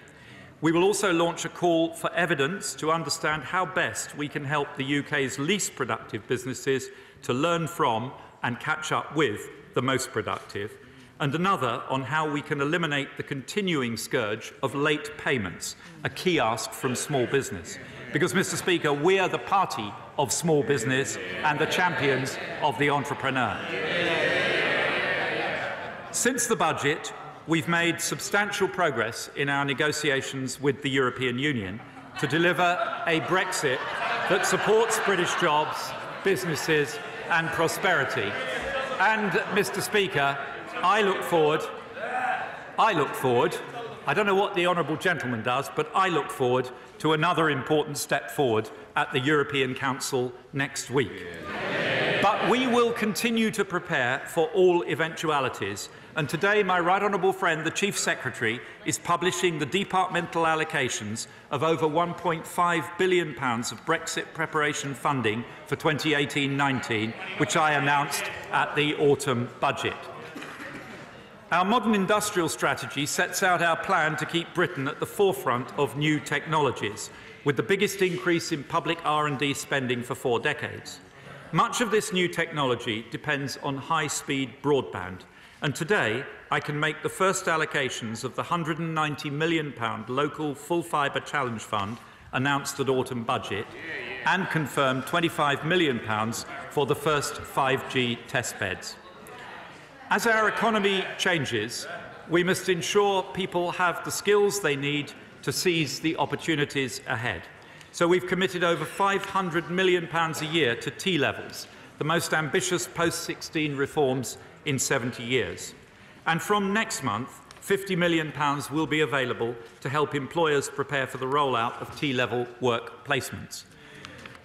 We will also launch a call for evidence to understand how best we can help the UK's least productive businesses to learn from and catch up with the most productive, and another on how we can eliminate the continuing scourge of late payments, a key ask from small business. Because, Mr. Speaker, we are the party of small business and the champions of the entrepreneur. Since the budget, we've made substantial progress in our negotiations with the European Union to deliver a Brexit that supports British jobs, businesses and prosperity. And, Mr. Speaker, I look forward, I don't know what the honourable gentleman does, but I look forward to another important step forward at the European Council next week. But we will continue to prepare for all eventualities. And today, my right honourable friend, the Chief Secretary, is publishing the departmental allocations of over £1.5 billion of Brexit preparation funding for 2018-19, which I announced at the autumn budget. Our modern industrial strategy sets out our plan to keep Britain at the forefront of new technologies, with the biggest increase in public R&D spending for 4 decades. Much of this new technology depends on high-speed broadband, and today I can make the first allocations of the £190 million local full-fibre challenge fund announced at autumn budget and confirmed £25 million for the first 5G test beds. As our economy changes, we must ensure people have the skills they need to seize the opportunities ahead. So we've committed over £500 million a year to T-levels, the most ambitious post-16 reforms in 70 years. And from next month, £50 million will be available to help employers prepare for the rollout of T-level work placements.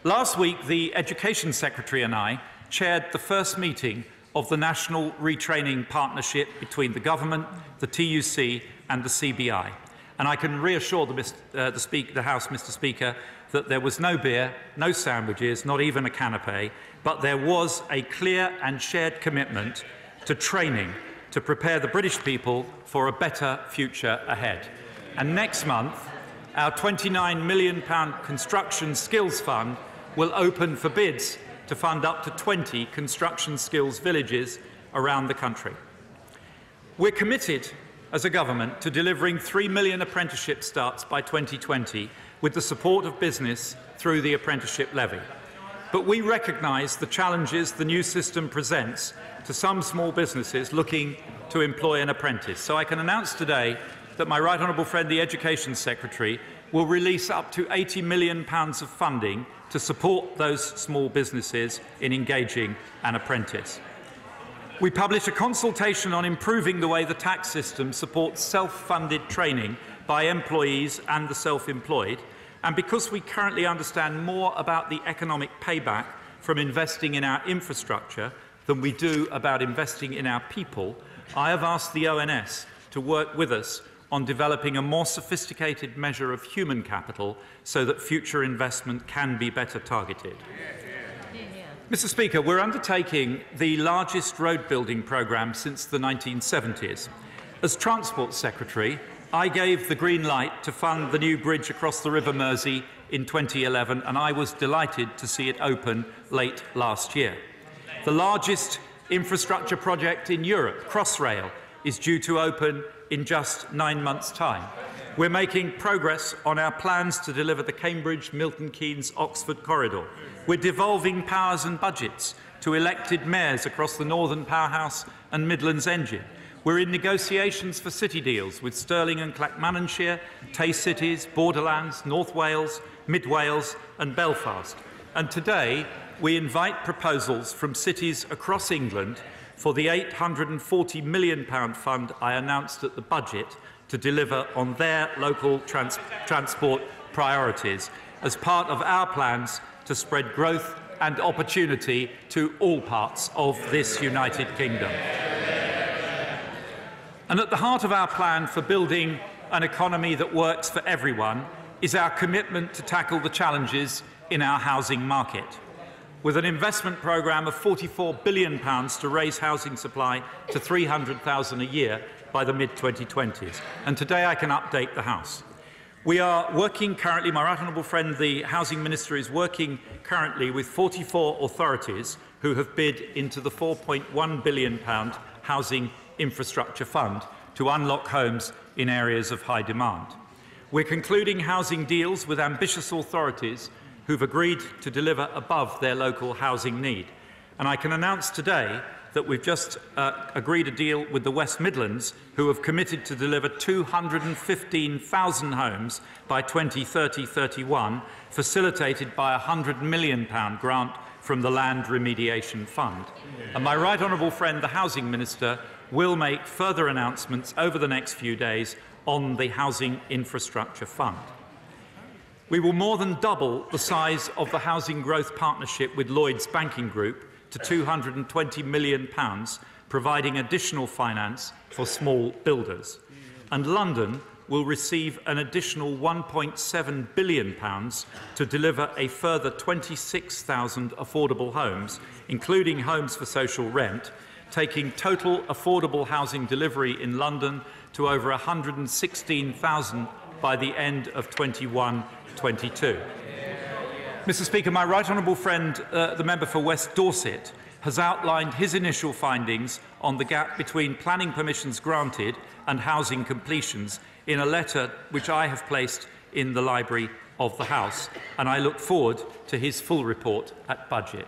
Last week, the Education Secretary and I chaired the first meeting of the National Retraining Partnership between the Government, the TUC and the CBI. And I can reassure the House, Mr. Speaker, that there was no beer, no sandwiches, not even a canapé, but there was a clear and shared commitment to training to prepare the British people for a better future ahead. And next month, our £29 million construction skills fund will open for bids to fund up to 20 construction skills villages around the country. We're committed as a government to delivering 3 million apprenticeship starts by 2020 with the support of business through the apprenticeship levy. But we recognise the challenges the new system presents to some small businesses looking to employ an apprentice. So I can announce today that my Right Honourable friend, the Education Secretary, will release up to £80 million of funding to support those small businesses in engaging an apprentice. We publish a consultation on improving the way the tax system supports self-funded training by employees and the self-employed, and because we currently understand more about the economic payback from investing in our infrastructure than we do about investing in our people, I have asked the ONS to work with us on developing a more sophisticated measure of human capital so that future investment can be better targeted. Mr. Speaker, we're undertaking the largest road building programme since the 1970s. As Transport Secretary, I gave the green light to fund the new bridge across the River Mersey in 2011, and I was delighted to see it open late last year. The largest infrastructure project in Europe, Crossrail, is due to open in just 9 months' time. We're making progress on our plans to deliver the Cambridge, Milton Keynes, Oxford corridor. We're devolving powers and budgets to elected mayors across the Northern Powerhouse and Midlands Engine. We're in negotiations for city deals with Stirling and Clackmannanshire, Tay Cities, Borderlands, North Wales, Mid Wales and Belfast. And today we invite proposals from cities across England for the £840 million fund I announced at the budget to deliver on their local transport priorities as part of our plans to spread growth and opportunity to all parts of this United Kingdom. And at the heart of our plan for building an economy that works for everyone is our commitment to tackle the challenges in our housing market, with an investment programme of £44 billion to raise housing supply to 300,000 a year by the mid-2020s. And today I can update the House. We are working currently, my right honourable friend, the Housing Minister, is working currently with 44 authorities who have bid into the £4.1 billion Housing Infrastructure Fund to unlock homes in areas of high demand. We're concluding housing deals with ambitious authorities who've agreed to deliver above their local housing need. And I can announce today that we've just agreed a deal with the West Midlands, who have committed to deliver 215,000 homes by 2030-31, facilitated by a £100 million grant from the Land Remediation Fund. And my right honourable friend, the Housing Minister, will make further announcements over the next few days on the Housing Infrastructure Fund. We will more than double the size of the Housing Growth Partnership with Lloyds Banking Group to £220 million, providing additional finance for small builders. And London will receive an additional £1.7 billion to deliver a further 26,000 affordable homes, including homes for social rent, taking total affordable housing delivery in London to over 116,000 by the end of 21-22. Mr. Speaker, my right honourable friend, the member for West Dorset, has outlined his initial findings on the gap between planning permissions granted and housing completions in a letter which I have placed in the Library of the House, and I look forward to his full report at budget.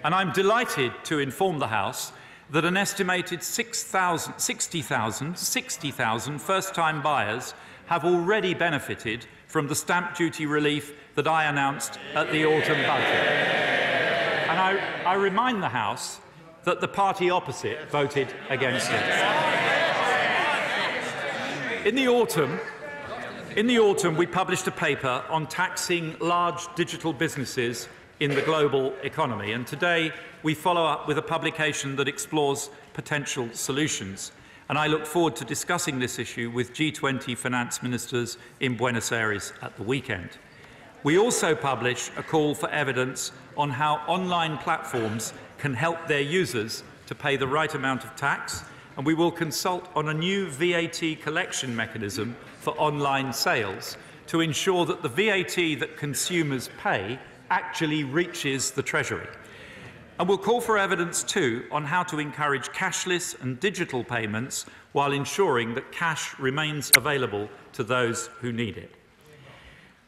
And I'm delighted to inform the House that an estimated 60,000 first-time buyers have already benefited from the stamp duty relief that I announced at the autumn budget. And I remind the House that the party opposite voted against it. In the autumn, we published a paper on taxing large digital businesses in the global economy, and today we follow up with a publication that explores potential solutions. And I look forward to discussing this issue with G20 finance ministers in Buenos Aires at the weekend. We also publish a call for evidence on how online platforms can help their users to pay the right amount of tax, and we will consult on a new VAT collection mechanism for online sales to ensure that the VAT that consumers pay actually reaches the Treasury. And we'll call for evidence too on how to encourage cashless and digital payments while ensuring that cash remains available to those who need it.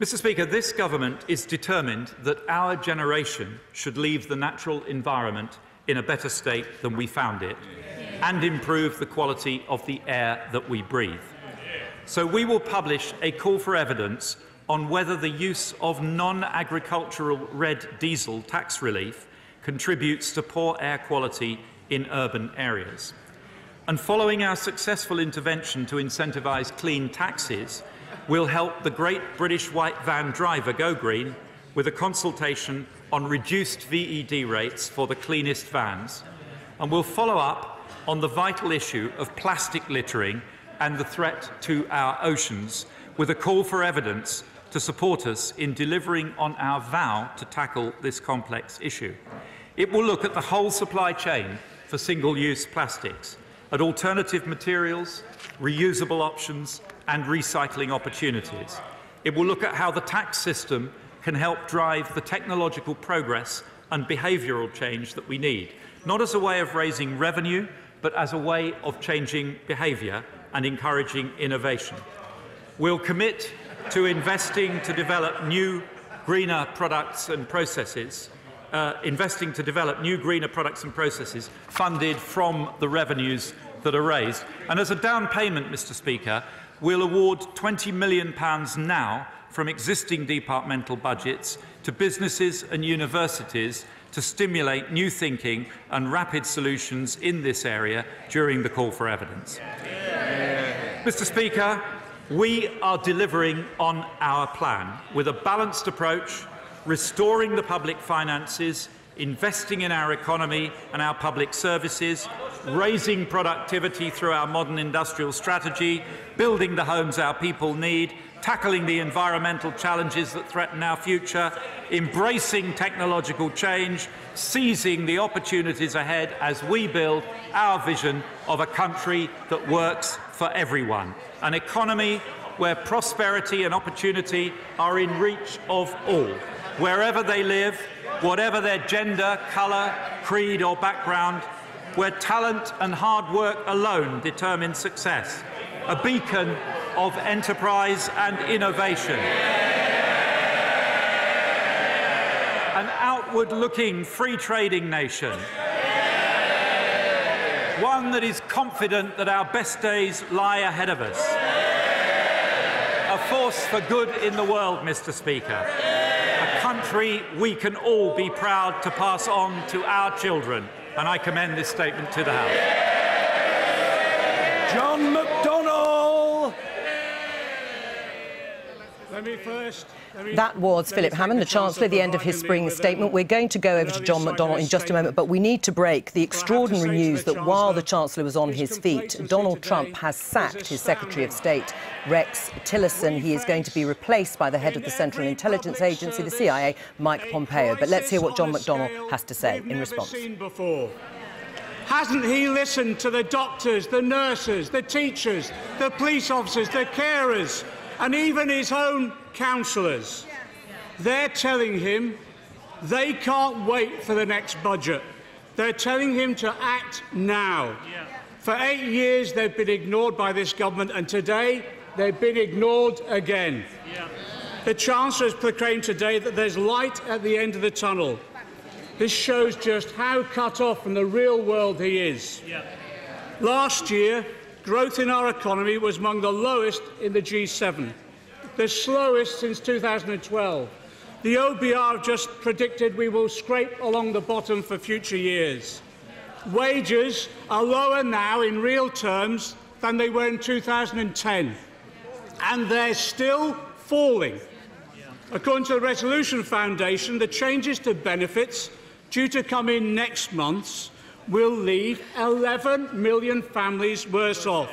Mr. Speaker, this government is determined that our generation should leave the natural environment in a better state than we found it and improve the quality of the air that we breathe. So we will publish a call for evidence on whether the use of non-agricultural red diesel tax relief contributes to poor air quality in urban areas. And following our successful intervention to incentivise clean taxis, we'll help the great British white van driver go green with a consultation on reduced VED rates for the cleanest vans. And we'll follow up on the vital issue of plastic littering and the threat to our oceans with a call for evidence to support us in delivering on our vow to tackle this complex issue. It will look at the whole supply chain for single-use plastics, at alternative materials, reusable options and recycling opportunities. It will look at how the tax system can help drive the technological progress and behavioural change that we need, not as a way of raising revenue, but as a way of changing behaviour and encouraging innovation. We'll commit to investing to develop new, greener products and processes, funded from the revenues that are raised. And as a down payment, Mr. Speaker, we'll award £20 million now from existing departmental budgets to businesses and universities to stimulate new thinking and rapid solutions in this area during the call for evidence. Mr. Speaker, we are delivering on our plan with a balanced approach, restoring the public finances, investing in our economy and our public services, raising productivity through our modern industrial strategy, building the homes our people need, tackling the environmental challenges that threaten our future, embracing technological change, seizing the opportunities ahead as we build our vision of a country that works for everyone, an economy where prosperity and opportunity are in reach of all, wherever they live, whatever their gender, colour, creed or background, where talent and hard work alone determine success, a beacon of enterprise and innovation, an outward-looking free trading nation, one that is confident that our best days lie ahead of us, a force for good in the world, Mr. Speaker, a country we can all be proud to pass on to our children. And I commend this statement to the House. John McDonnell. That was Philip Hammond, the Chancellor, at the end of his spring statement. We're going to go over to John McDonnell in just a moment, but we need to break the extraordinary news that while the Chancellor was on his feet, Donald Trump has sacked his Secretary of State, Rex Tillerson. He is going to be replaced by the head of the Central Intelligence Agency, the CIA, Mike Pompeo. But let's hear what John McDonnell has to say in response. Hasn't he listened to the doctors, the nurses, the teachers, the police officers, the carers, and even his own councillors? They're telling him they can't wait for the next budget. They're telling him to act now. For 8 years, they've been ignored by this government, and today they've been ignored again. The Chancellor has proclaimed today that there's light at the end of the tunnel. This shows just how cut off from the real world he is. Last year, growth in our economy was among the lowest in the G7, the slowest since 2012. The OBR have just predicted we will scrape along the bottom for future years. Wages are lower now in real terms than they were in 2010, and they're still falling. According to the Resolution Foundation, the changes to benefits due to come in next month will leave 11 million families worse off.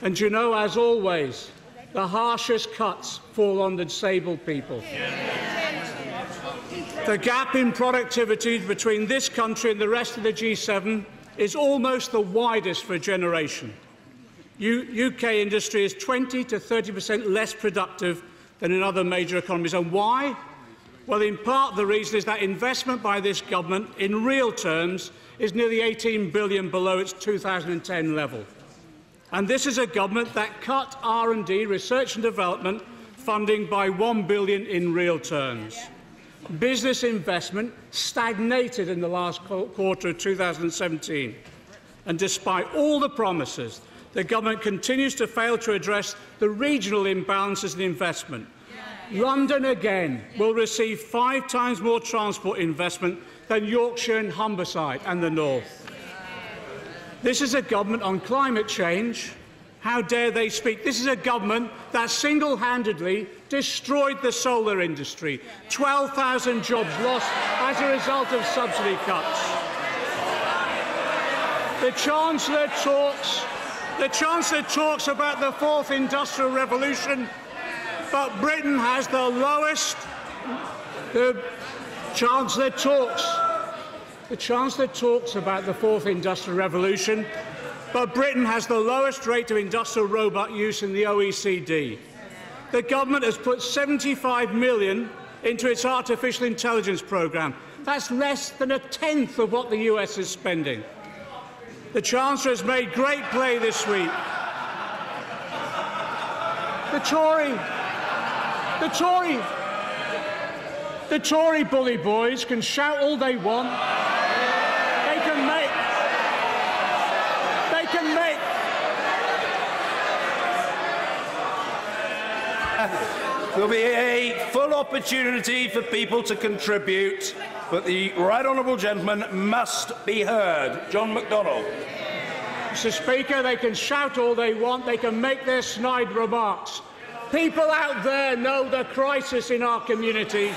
And you know, as always, the harshest cuts fall on the disabled people. The gap in productivity between this country and the rest of the G7 is almost the widest for a generation. UK industry is 20 to 30% less productive than in other major economies. And why? Well, in part, the reason is that investment by this government, in real terms, is nearly £18 billion below its 2010 level. And this is a government that cut R&D, research and development, funding by £1 billion in real terms. Business investment stagnated in the last quarter of 2017. And despite all the promises, the government continues to fail to address the regional imbalances in investment. London again will receive 5 times more transport investment than Yorkshire and Humberside and the North. This is a government on climate change. How dare they speak? This is a government that single-handedly destroyed the solar industry. 12,000 jobs lost as a result of subsidy cuts. The Chancellor talks about the fourth industrial revolution, but Britain has the lowest. The Chancellor talks about the fourth industrial revolution, but Britain has the lowest rate of industrial robot use in the OECD. The government has put £75 million into its artificial intelligence programme. That's less than a tenth of what the US is spending. The Chancellor has made great play this week. The Tory bully boys can shout all they want. There'll be a full opportunity for people to contribute, but the right honourable gentleman must be heard. John McDonnell. Mr. Speaker, they can shout all they want, they can make their snide remarks. People out there know the crisis in our community.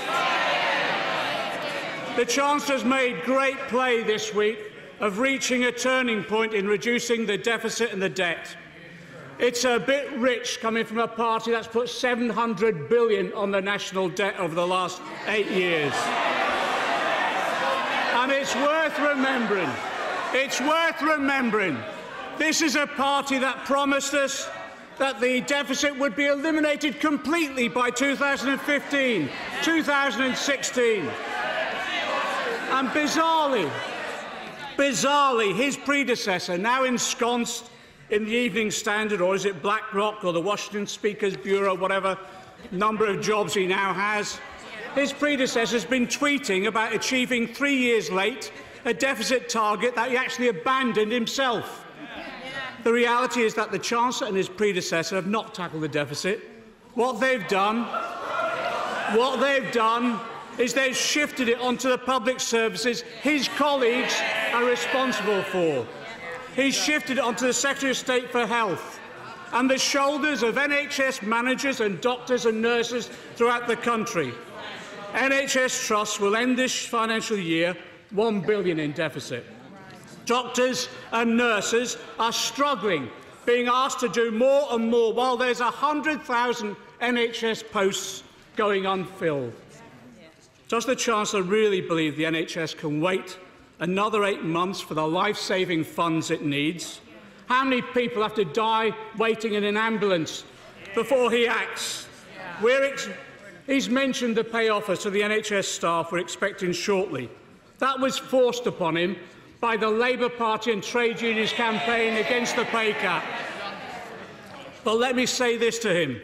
The Chancellor's made great play this week of reaching a turning point in reducing the deficit and the debt. It's a bit rich coming from a party that's put £700 billion on the national debt over the last 8 years. And it's worth remembering, this is a party that promised us that the deficit would be eliminated completely by 2015, 2016. And bizarrely, his predecessor, now ensconced in the Evening Standard, or is it BlackRock or the Washington Speaker's Bureau, whatever number of jobs he now has, his predecessor has been tweeting about achieving 3 years late a deficit target that he actually abandoned himself. The reality is that the Chancellor and his predecessor have not tackled the deficit. What they've done is they've shifted it onto the public services his colleagues are responsible for. He's shifted it onto the Secretary of State for Health and the shoulders of NHS managers and doctors and nurses throughout the country. NHS trusts will end this financial year £1 billion in deficit. Doctors and nurses are struggling, being asked to do more and more while there's 100,000 NHS posts going unfilled. Does the Chancellor really believe the NHS can wait another 8 months for the life-saving funds it needs? How many people have to die waiting in an ambulance before he acts? He's mentioned the pay offers to the NHS staff we're expecting shortly. That was forced upon him by the Labour Party and trade unions campaign against the pay cap. But let me say this to him.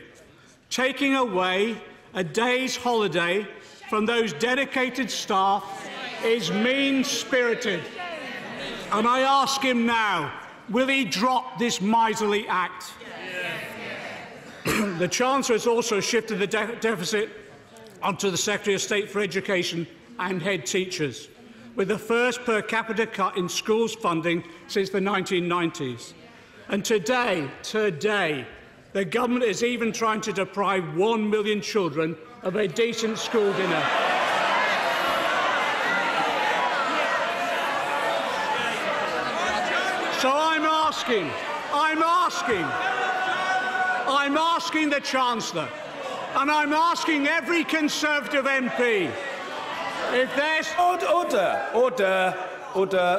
Taking away a day's holiday from those dedicated staff is mean-spirited. And I ask him now, will he drop this miserly act? The Chancellor has also shifted the deficit onto the Secretary of State for Education and head teachers, with the first per capita cut in schools funding since the 1990s. And today, the government is even trying to deprive 1 million children of a decent school dinner. So I'm asking the Chancellor, and I'm asking every Conservative MP, if there's... Order.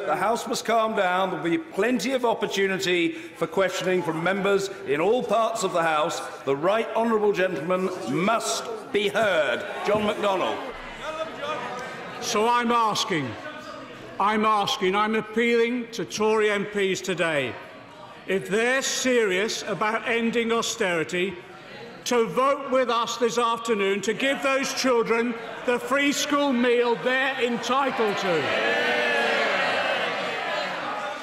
The House must calm down. There will be plenty of opportunity for questioning from members in all parts of the House. The right honourable gentleman must be heard. John McDonnell. So I'm appealing to Tory MPs today, if they're serious about ending austerity, to vote with us this afternoon to give those children the free school meal they're entitled to.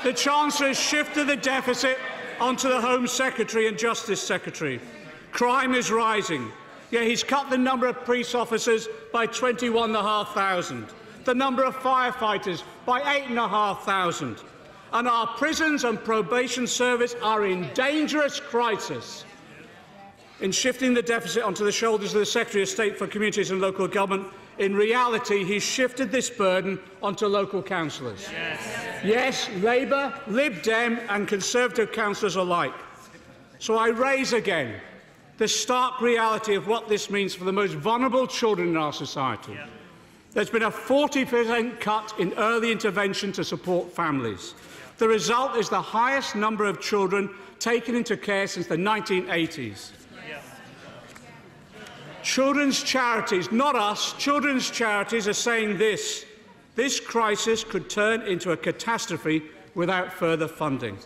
The Chancellor has shifted the deficit onto the Home Secretary and Justice Secretary. Crime is rising, yet he's cut the number of police officers by 21,500, the number of firefighters by 8,500, and our prisons and probation service are in dangerous crisis. In shifting the deficit onto the shoulders of the Secretary of State for Communities and Local Government, in reality, he's shifted this burden onto local councillors. Yes, Labour, Lib Dem and Conservative councillors alike. So I raise again the stark reality of what this means for the most vulnerable children in our society. There's been a 40% cut in early intervention to support families. The result is the highest number of children taken into care since the 1980s. Children's charities, not us, children's charities are saying this: this crisis could turn into a catastrophe without further funding.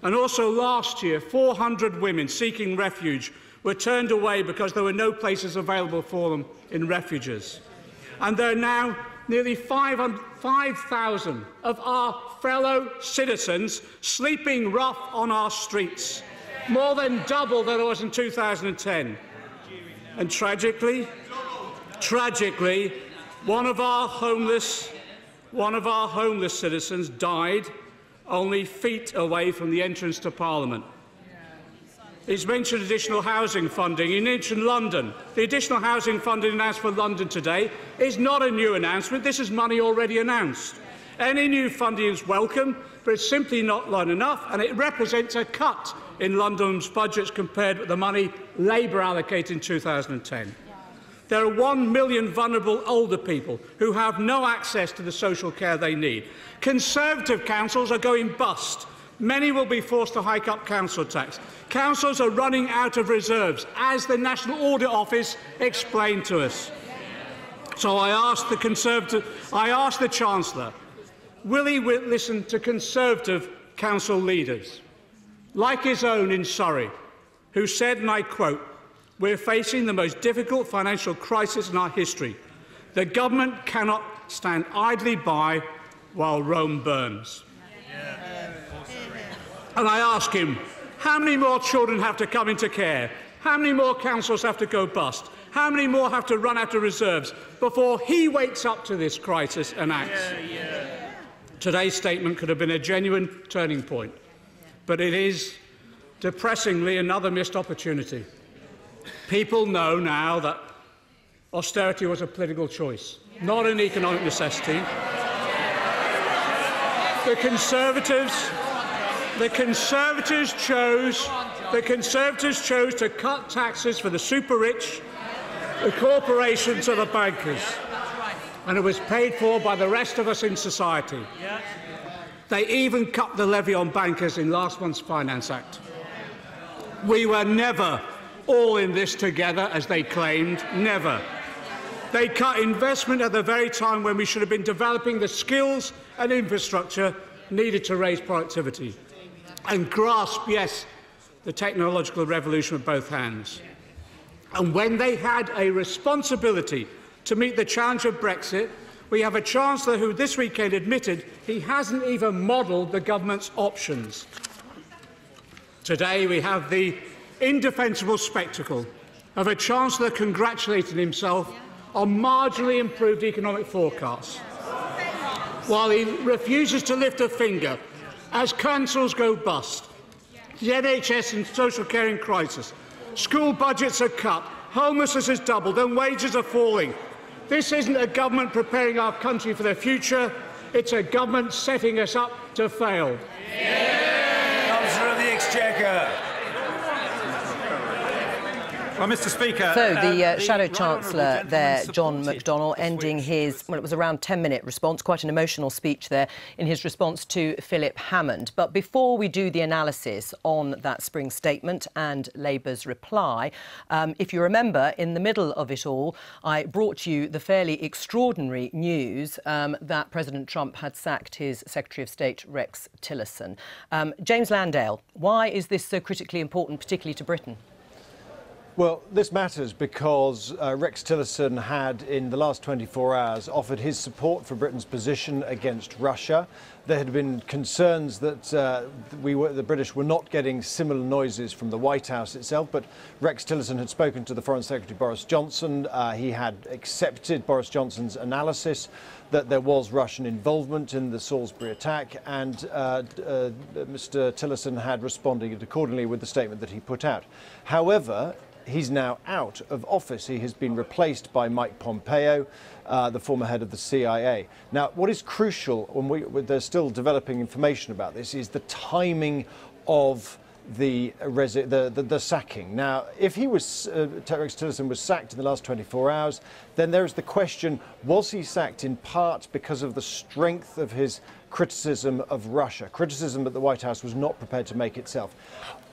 And also last year, 400 women seeking refuge were turned away because there were no places available for them in refuges. And there are now nearly 5,000 of our fellow citizens sleeping rough on our streets, more than double than it was in 2010. And tragically, one of our homeless citizens died only feet away from the entrance to Parliament. He's mentioned additional housing funding. He mentioned London. The additional housing funding announced for London today is not a new announcement. This is money already announced. Any new funding is welcome, but it's simply not enough, and it represents a cut in London's budgets compared with the money Labour allocated in 2010. There are 1 million vulnerable older people who have no access to the social care they need. Conservative councils are going bust. Many will be forced to hike up council tax. Councils are running out of reserves, as the National Audit Office explained to us. So I ask the Chancellor, will he listen to Conservative council leaders, like his own in Surrey, who said, and I quote, "We're facing the most difficult financial crisis in our history. The government cannot stand idly by while Rome burns." And I ask him, how many more children have to come into care? How many more councils have to go bust? How many more have to run out of reserves before he wakes up to this crisis and acts? Today's statement could have been a genuine turning point, but it is, depressingly, another missed opportunity. People know now that austerity was a political choice, not an economic necessity. The Conservatives chose to cut taxes for the super-rich, the corporations and the bankers, and it was paid for by the rest of us in society. They even cut the levy on bankers in last month's Finance Act. We were never all in this together, as they claimed, never. They cut investment at the very time when we should have been developing the skills and infrastructure needed to raise productivity and grasp, yes, the technological revolution with both hands. And when they had a responsibility to meet the challenge of Brexit, we have a Chancellor who this weekend admitted he hasn't even modelled the government's options. Today we have the indefensible spectacle of a Chancellor congratulating himself on marginally improved economic forecasts, while he refuses to lift a finger as councils go bust, the NHS and social care in crisis, school budgets are cut, homelessness has doubled and wages are falling. This isn't a government preparing our country for the future, it's a government setting us up to fail. Chancellor of the Exchequer. Well, Mr. Speaker... So the Shadow Chancellor there, John McDonnell, ending his, well, it was around 10-minute response, quite an emotional speech there in his response to Philip Hammond. But before we do the analysis on that spring statement and Labour's reply, if you remember, in the middle of it all, I brought you the fairly extraordinary news that President Trump had sacked his Secretary of State, Rex Tillerson. James Landale, why is this so critically important, particularly to Britain? Well, this matters because Rex Tillerson had, in the last 24 hours, offered his support for Britain's position against Russia. There had been concerns that the British were not getting similar noises from the White House itself, but Rex Tillerson had spoken to the Foreign Secretary Boris Johnson. He had accepted Boris Johnson's analysis that there was Russian involvement in the Salisbury attack, and Mr. Tillerson had responded accordingly with the statement that he put out. However, he's now out of office. He has been replaced by Mike Pompeo, the former head of the CIA. Now, what is crucial when they're still developing information about this is the timing of the sacking. Now, if he was, Rex Tillerson was sacked in the last 24 hours, then there is the question, was he sacked in part because of the strength of his criticism of Russia, criticism that the White House was not prepared to make itself?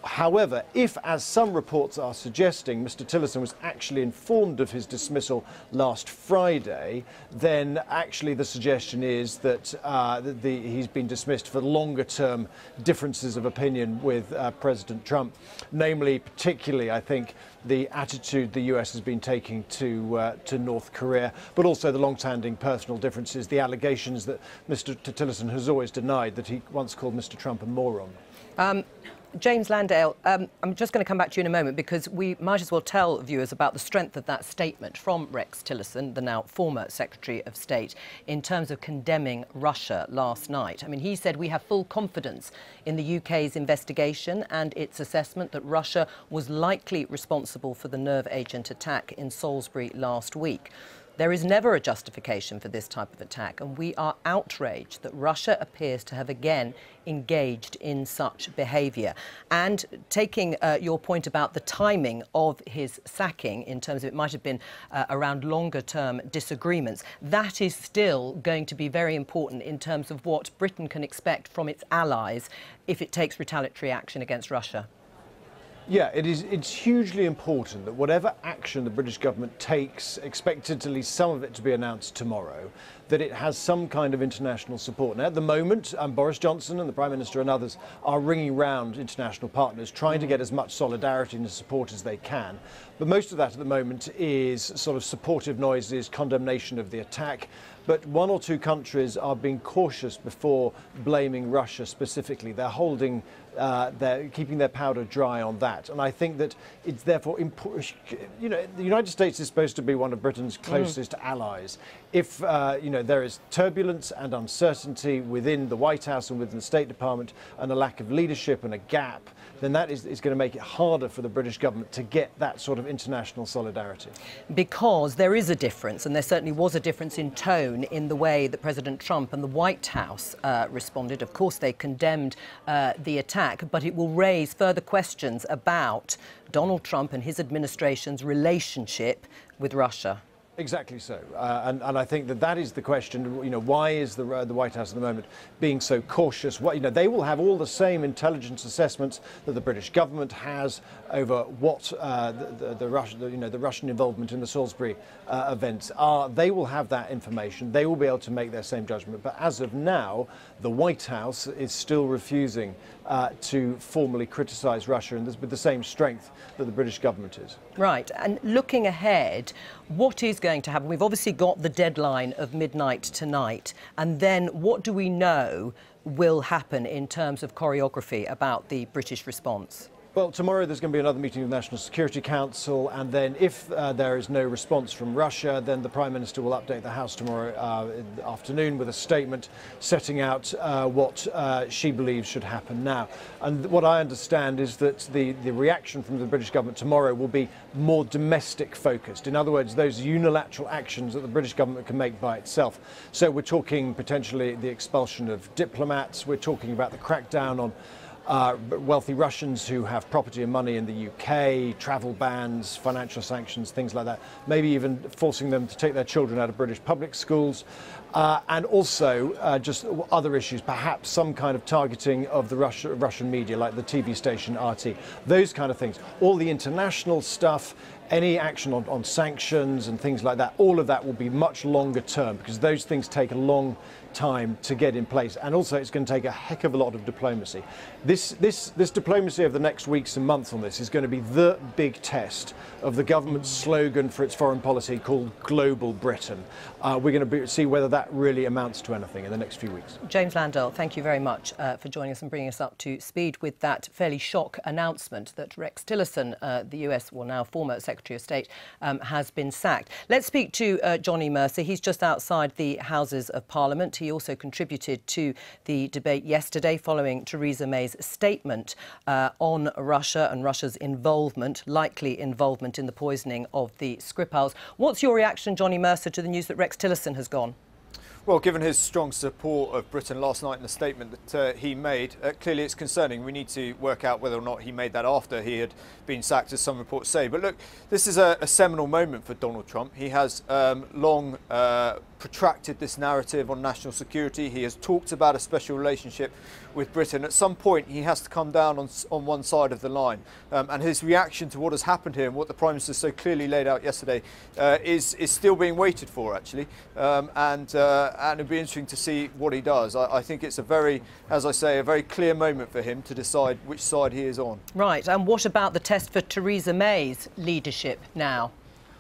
However, if, as some reports are suggesting, Mr. Tillerson was actually informed of his dismissal last Friday, then actually the suggestion is that he's been dismissed for longer-term differences of opinion with President Trump, namely, particularly, I think, the attitude the US has been taking to North Korea, but also the long-standing personal differences, the allegations that Mr. Tillerson has always denied that he once called Mr. Trump a moron. James Landale, I'm just going to come back to you in a moment because we might as well tell viewers about the strength of that statement from Rex Tillerson, the now former Secretary of State, in terms of condemning Russia last night. I mean, he said we have full confidence in the UK's investigation and its assessment that Russia was likely responsible for the nerve agent attack in Salisbury last week. There is never a justification for this type of attack, and we are outraged that Russia appears to have again engaged in such behaviour. And taking your point about the timing of his sacking, in terms of it might have been around longer-term disagreements, that is still going to be very important in terms of what Britain can expect from its allies if it takes retaliatory action against Russia. Yeah, it's hugely important that whatever action the British government takes, expected at least some of it to be announced tomorrow, that it has some kind of international support. Now, at the moment, Boris Johnson and the Prime Minister and others are ringing round international partners, trying to get as much solidarity and support as they can. But most of that at the moment is sort of supportive noises, condemnation of the attack. But one or two countries are being cautious before blaming Russia specifically. They're holding, they're keeping their powder dry on that. And I think that it's therefore important. You know, the United States is supposed to be one of Britain's closest allies. If you know, there is turbulence and uncertainty within the White House and within the State Department, and a lack of leadership and a gap, then that is going to make it harder for the British government to get that sort of international solidarity. Because there is a difference, and there certainly was a difference in tone in the way that President Trump and the White House responded. Of course, they condemned the attack, but it will raise further questions about Donald Trump and his administration's relationship with Russia. Exactly so, and I think that is the question. You know, why is the White House at the moment being so cautious? What, you know, they will have all the same intelligence assessments that the British government has over what the Russian involvement in the Salisbury events are. They will have that information. They will be able to make their same judgment. But as of now, the White House is still refusing to formally criticise Russia, and with the same strength that the British government is. Right, and looking ahead, what is going to happen? We've obviously got the deadline of midnight tonight, and then what do we know will happen in terms of choreography about the British response? Well, tomorrow there's going to be another meeting of the National Security Council, and then if there is no response from Russia, then the Prime Minister will update the House tomorrow afternoon with a statement setting out what she believes should happen now. And what I understand is that the reaction from the British government tomorrow will be more domestic focused. In other words, those unilateral actions that the British government can make by itself. So we're talking potentially the expulsion of diplomats, we're talking about the crackdown wealthy Russians who have property and money in the UK, travel bans, financial sanctions, things like that, maybe even forcing them to take their children out of British public schools, and also just other issues, perhaps some kind of targeting of the Russian media, like the TV station RT, those kind of things. All the international stuff, any action on sanctions and things like that, all of that will be much longer term, because those things take a long time to get in place, and also it's going to take a heck of a lot of diplomacy. This diplomacy over the next weeks and months on this is going to be the big test of the government's slogan for its foreign policy called Global Britain. We're going to see whether that really amounts to anything in the next few weeks. James Landell, thank you very much for joining us and bringing us up to speed with that fairly shock announcement that Rex Tillerson, the US, well now former Secretary of State, has been sacked. Let's speak to Johnny Mercer. He's just outside the Houses of Parliament. He also contributed to the debate yesterday following Theresa May's statement on Russia and Russia's involvement, likely involvement in the poisoning of the Skripals. What's your reaction, Johnny Mercer, to the news that Rex Tillerson has gone? Well, given his strong support of Britain last night in the statement that he made, clearly it's concerning. We need to work out whether or not he made that after he had been sacked, as some reports say. But look, this is a seminal moment for Donald Trump. He has long protracted this narrative on national security. He has talked about a special relationship with Britain. At some point, he has to come down on one side of the line. And his reaction to what has happened here and what the Prime Minister so clearly laid out yesterday is still being waited for, actually. And it'll be interesting to see what he does. I think it's a very, as I say, a very clear moment for him to decide which side he is on. Right. And what about the test for Theresa May's leadership now?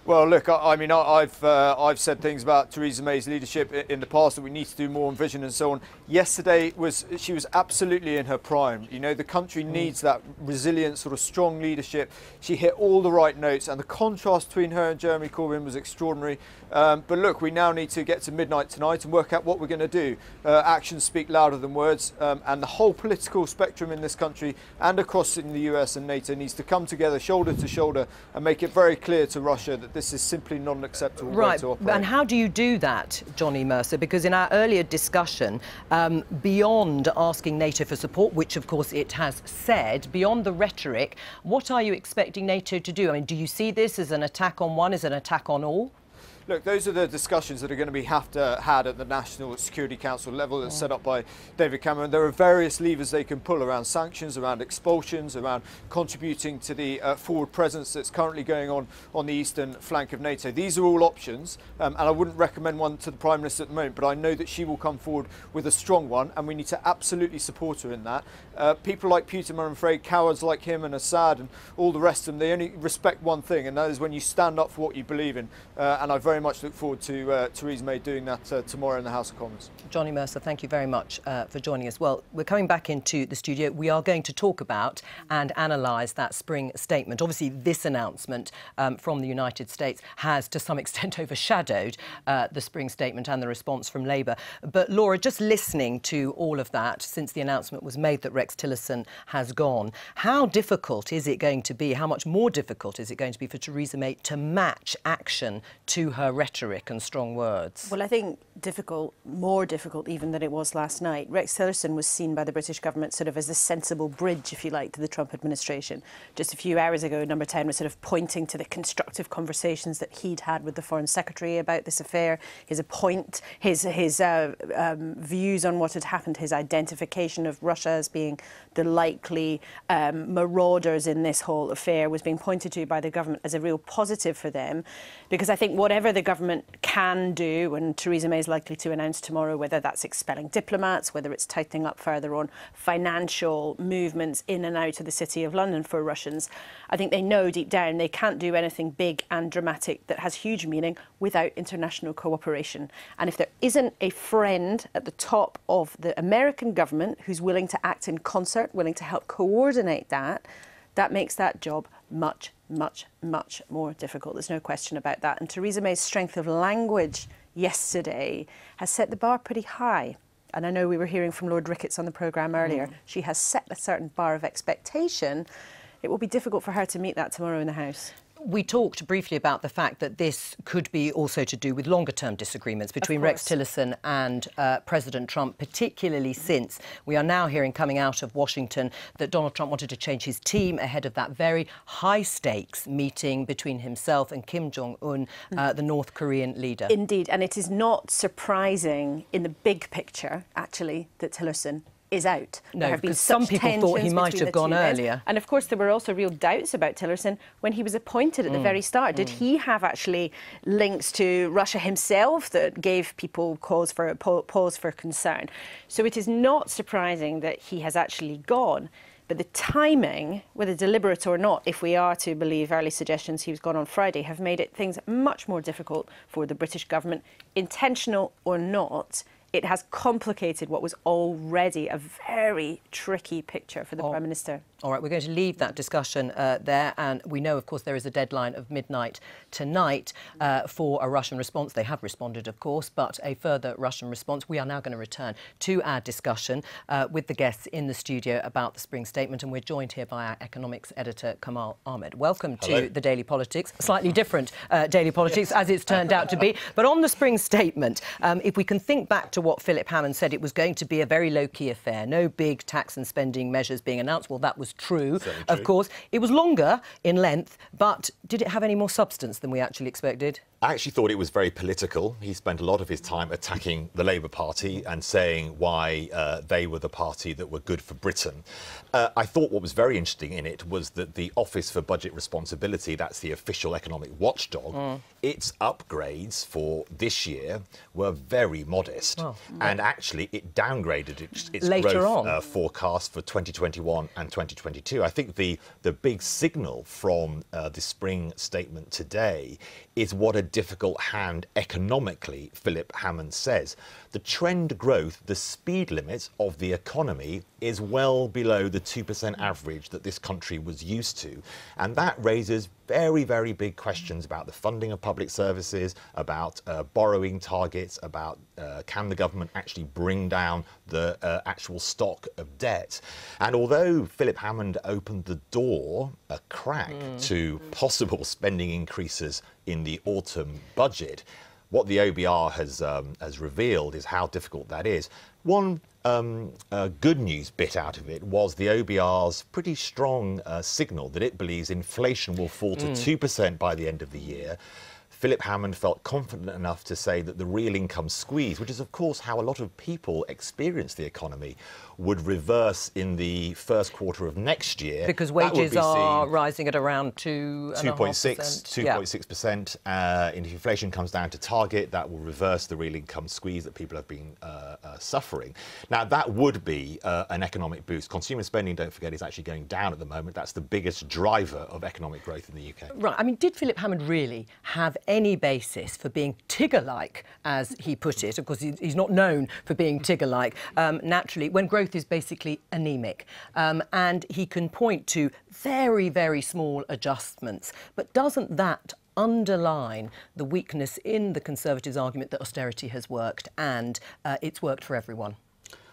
Well, look, I mean, I've said things about Theresa May's leadership in the past, that we need to do more on vision and so on. Yesterday she was absolutely in her prime. You know, the country needs that resilient, sort of strong leadership. She hit all the right notes, and the contrast between her and Jeremy Corbyn was extraordinary. But look, we now need to get to midnight tonight and work out what we're going to do. Actions speak louder than words, and the whole political spectrum in this country and across in the US and NATO needs to come together shoulder to shoulder and make it very clear to Russia that this is simply not an acceptable way to operate. And how do you do that, Johnny Mercer? Because in our earlier discussion, beyond asking NATO for support, which of course it has said, beyond the rhetoric, what are you expecting NATO to do? I mean, do you see this as an attack on one, as an attack on all? Look, those are the discussions that are going to be had at the National Security Council level that's set up by David Cameron. There are various levers they can pull around sanctions, around expulsions, around contributing to the forward presence that's currently going on the eastern flank of NATO. These are all options, and I wouldn't recommend one to the Prime Minister at the moment, but I know that she will come forward with a strong one, and we need to absolutely support her in that. People like Putin, I'm afraid, cowards like him and Assad and all the rest of them, they only respect one thing, and that is when you stand up for what you believe in. And I very much look forward to Theresa May doing that tomorrow in the House of Commons. Johnny Mercer, thank you very much for joining us. Well, we're coming back into the studio. We are going to talk about and analyse that spring statement. Obviously, this announcement from the United States has, to some extent, overshadowed the spring statement and the response from Labour. But, Laura, just listening to all of that since the announcement was made that Rex Tillerson has gone, how difficult is it going to be, how much more difficult is it going to be for Theresa May to match action to her rhetoric and strong words? Well, I think difficult, more difficult even than it was last night. Rex Tillerson was seen by the British government sort of as a sensible bridge, if you like, to the Trump administration. Just a few hours ago, Number 10 was sort of pointing to the constructive conversations that he'd had with the Foreign Secretary about this affair, his views on what had happened, his identification of Russia as being the likely marauders in this whole affair was being pointed to by the government as a real positive for them, because I think whatever the government can do, and Theresa May is likely to announce tomorrow, whether that's expelling diplomats, whether it's tightening up further on financial movements in and out of the City of London for Russians, I think they know deep down they can't do anything big and dramatic that has huge meaning without international cooperation. And if there isn't a friend at the top of the American government who's willing to act in concert, willing to help coordinate that, that makes that job much, much, much more difficult. There's no question about that. And Theresa May's strength of language yesterday has set the bar pretty high. And I know we were hearing from Lord Ricketts on the programme earlier. She has set a certain bar of expectation. It will be difficult for her to meet that tomorrow in the House. We talked briefly about the fact that this could be also to do with longer-term disagreements between Rex Tillerson and President Trump, particularly since we are now hearing coming out of Washington that Donald Trump wanted to change his team ahead of that very high-stakes meeting between himself and Kim Jong-un, the North Korean leader. Indeed, and it is not surprising in the big picture, actually, that Tillerson is out. No, there have been because some people thought he might have gone earlier. And of course there were also real doubts about Tillerson when he was appointed at the very start. Did he have actually links to Russia himself that gave people pause for concern? So it is not surprising that he has actually gone. But the timing, whether deliberate or not, if we are to believe early suggestions he was gone on Friday, have made things much more difficult for the British government, intentional or not. It has complicated what was already a very tricky picture for the Prime Minister. All right, we're going to leave that discussion there, and we know, of course, there is a deadline of midnight tonight for a Russian response. They have responded, of course, but a further Russian response. We are now going to return to our discussion with the guests in the studio about the spring statement, and we're joined here by our economics editor, Kamal Ahmed. Welcome to the Daily Politics. Slightly different Daily Politics, as it's turned out to be. But on the spring statement, if we can think back to what Philip Hammond said, it was going to be a very low-key affair, no big tax and spending measures being announced. Well, that was true, of course. It was longer in length, but did it have any more substance than we actually expected? I actually thought it was very political. He spent a lot of his time attacking the Labour Party and saying why they were the party that were good for Britain. I thought what was very interesting in it was that the Office for Budget Responsibility, that's the official economic watchdog, its upgrades for this year were very modest. And actually, it downgraded its growth forecast for 2021 and 2022. I think the big signal from the spring statement today is what a difficult hand economically Philip Hammond says. The trend growth, the speed limit of the economy is well below the 2% average that this country was used to. And that raises very, very big questions about the funding of public services, about borrowing targets, about can the government actually bring down the actual stock of debt. And although Philip Hammond opened the door a crack to possible spending increases in the autumn budget, what the OBR has revealed is how difficult that is. One good news bit out of it was the OBR's pretty strong signal that it believes inflation will fall to 2% by the end of the year. Philip Hammond felt confident enough to say that the real income squeeze, which is of course how a lot of people experience the economy, would reverse in the first quarter of next year. Because wages are rising at around 2.6%. If inflation comes down to target, that will reverse the real income squeeze that people have been suffering. Now, that would be an economic boost. Consumer spending, don't forget, is actually going down at the moment. That's the biggest driver of economic growth in the UK. Right. I mean, did Philip Hammond really have any basis for being Tigger-like, as he put it? Of course, he's not known for being Tigger-like, naturally, when growth is basically anemic. And he can point to very, very small adjustments. But doesn't that underline the weakness in the Conservatives' argument that austerity has worked and it's worked for everyone?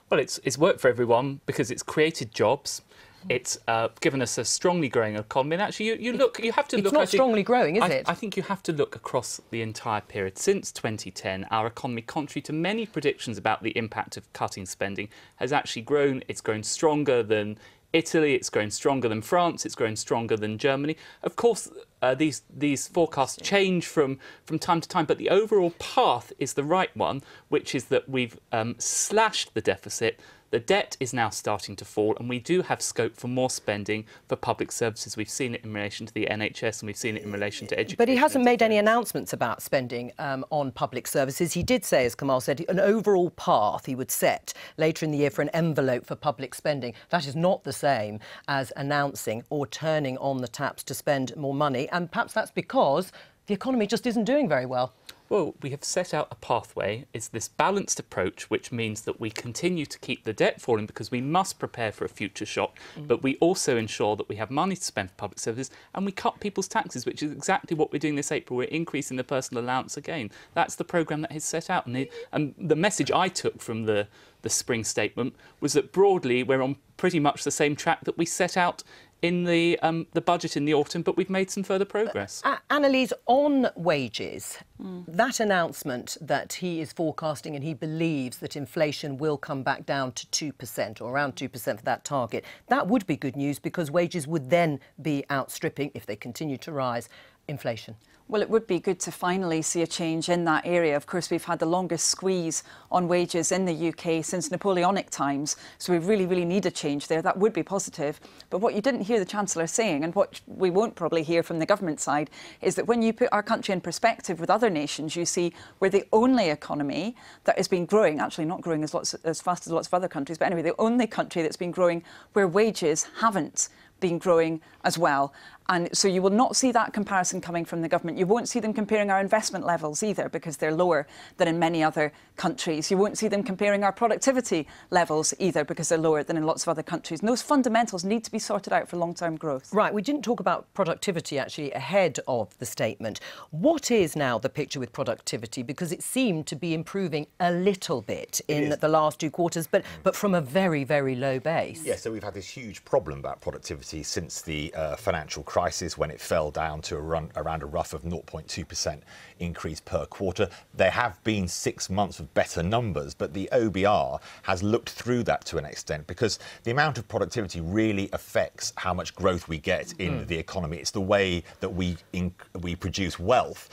Well, it's worked for everyone because it's created jobs. It's given us a strongly growing economy. And actually, you have to look... It's not strongly growing, is it? I think you have to look across the entire period. Since 2010, our economy, contrary to many predictions about the impact of cutting spending, has actually grown. It's grown stronger than Italy, it's grown stronger than France, it's grown stronger than Germany. Of course, these forecasts change from time to time, but the overall path is the right one, which is that we've slashed the deficit. The debt is now starting to fall, and we do have scope for more spending for public services. We've seen it in relation to the NHS, and we've seen it in relation to education. But he hasn't made any announcements about spending on public services. He did say, as Kamal said, an overall path he would set later in the year for an envelope for public spending. That is not the same as announcing or turning on the taps to spend more money. And perhaps that's because the economy just isn't doing very well. Well, we have set out a pathway. It's this balanced approach, which means that we continue to keep the debt falling because we must prepare for a future shock, but we also ensure that we have money to spend for public services and we cut people's taxes, which is exactly what we're doing this April. We're increasing the personal allowance again. That's the programme that is set out. And the message I took from the spring statement was that broadly we're on pretty much the same track that we set out in the budget in the autumn, but we've made some further progress. Annalise, on wages, that announcement that he is forecasting and he believes that inflation will come back down to 2% or around 2% for that target, that would be good news because wages would then be outstripping, if they continue to rise, inflation. Well, it would be good to finally see a change in that area. Of course, we've had the longest squeeze on wages in the UK since Napoleonic times, so we really, really need a change there. That would be positive. But what you didn't hear the Chancellor saying, and what we won't probably hear from the government side, is that when you put our country in perspective with other nations, you see we're the only economy that has been growing, actually not growing as fast as lots of other countries, but anyway, the only country that's been growing where wages haven't been growing as well. And so you will not see that comparison coming from the government. You won't see them comparing our investment levels either because they're lower than in many other countries. You won't see them comparing our productivity levels either because they're lower than in lots of other countries. And those fundamentals need to be sorted out for long-term growth. Right, we didn't talk about productivity actually ahead of the statement. What is now the picture with productivity? Because it seemed to be improving a little bit in the last 2 quarters, but from a very, very low base. Yeah, so we've had this huge problem about productivity since the financial crisis, when it fell down to around a rough of 0.2% increase per quarter. There have been 6 months of better numbers, but the OBR has looked through that to an extent because the amount of productivity really affects how much growth we get in the economy. It's the way that we produce wealth.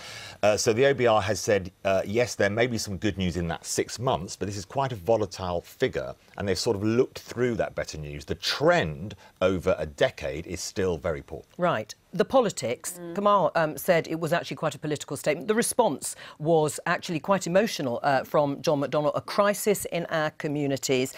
So the OBR has said, yes, there may be some good news in that 6 months, but this is quite a volatile figure, and they've sort of looked through that better news. The trend over a decade is still very poor. Right. The politics, Kamal said it was actually quite a political statement. The response was actually quite emotional from John McDonnell, a crisis in our communities,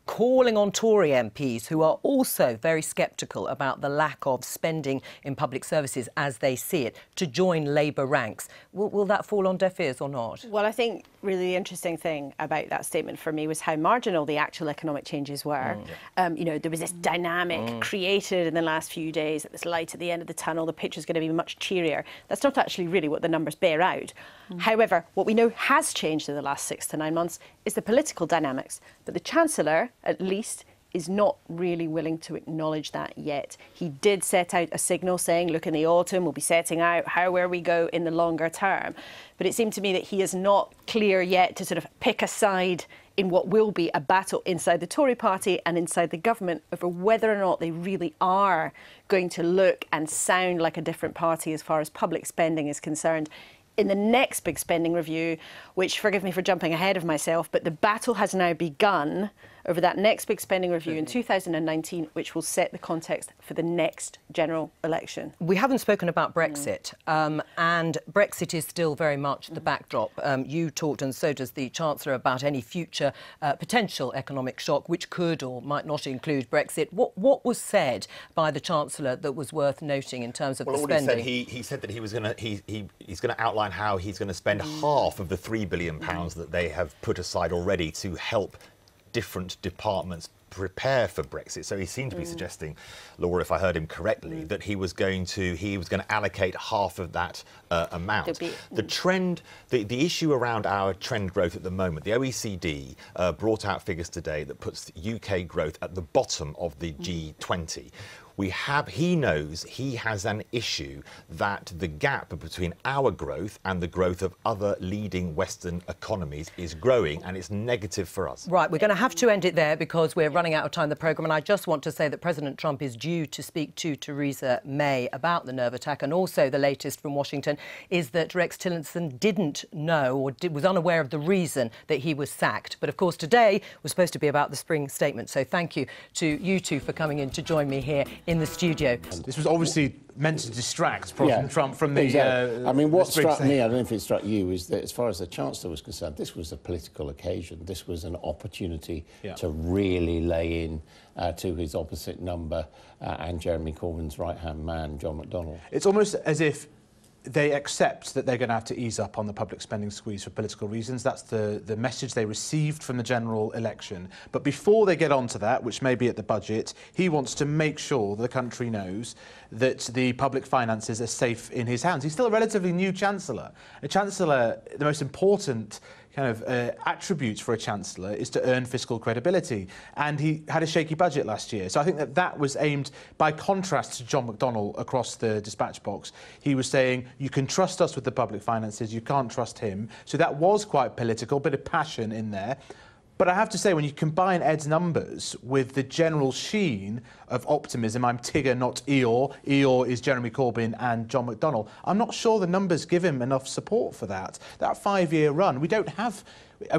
calling on Tory MPs who are also very sceptical about the lack of spending in public services as they see it, to join Labour ranks. Will that fall on deaf ears or not? Well, I think really the interesting thing about that statement for me was how marginal the actual economic changes were. You know, there was this dynamic created in the last few days, this light at the end of the tunnel, the picture's going to be much cheerier. That's not actually really what the numbers bear out. However, what we know has changed in the last 6 to 9 months is the political dynamics. But the Chancellor, at least, is not really willing to acknowledge that yet. He did set out a signal saying, look, in the autumn, we'll be setting out where we go in the longer term. But it seemed to me that he is not clear yet to sort of pick a side in what will be a battle inside the Tory party and inside the government over whether or not they really are going to look and sound like a different party as far as public spending is concerned. In the next big spending review, which, forgive me for jumping ahead of myself, but the battle has now begun over that next big spending review in 2019, which will set the context for the next general election. We haven't spoken about Brexit, and Brexit is still very much the backdrop. You talked, and so does the Chancellor, about any future potential economic shock, which could or might not include Brexit. What was said by the Chancellor that was worth noting in terms of the spending? He said that he was going to he's going to outline how he's going to spend half of the £3 billion that they have put aside already to help different departments prepare for Brexit. So he seemed to be suggesting, Laura, if I heard him correctly, that he was going to allocate half of that amount. The trend, the issue around our trend growth at the moment, the OECD brought out figures today that puts UK growth at the bottom of the G20. He knows he has an issue that the gap between our growth and the growth of other leading Western economies is growing, and it's negative for us. Right, we're going to have to end it there because we're running out of time in the programme, and I just want to say that President Trump is due to speak to Theresa May about the nerve attack, and also the latest from Washington is that Rex Tillerson didn't know or was unaware of the reason that he was sacked. But of course today was supposed to be about the spring statement, so thank you to you two for coming in to join me here in the studio. This was obviously meant to distract President Trump from the... Exactly. I mean, what struck me, I don't know if it struck you, is that as far as the Chancellor was concerned, this was a political occasion. This was an opportunity to really lay in to his opposite number and Jeremy Corbyn's right-hand man, John McDonnell. It's almost as if they accept that they're going to have to ease up on the public spending squeeze for political reasons. That's the message they received from the general election. But before they get onto that, which may be at the budget, he wants to make sure the country knows that the public finances are safe in his hands. He's still a relatively new Chancellor. A Chancellor, the most important kind of attributes for a Chancellor is to earn fiscal credibility. And he had a shaky budget last year. So I think that that was aimed, by contrast to John McDonnell across the dispatch box. He was saying, you can trust us with the public finances, you can't trust him. So that was quite political, bit of passion in there. But I have to say, when you combine Ed's numbers with the general sheen of optimism, I'm Tigger, not Eeyore. Eeyore is Jeremy Corbyn and John McDonnell. I'm not sure the numbers give him enough support for that. That 5-year run, we don't have I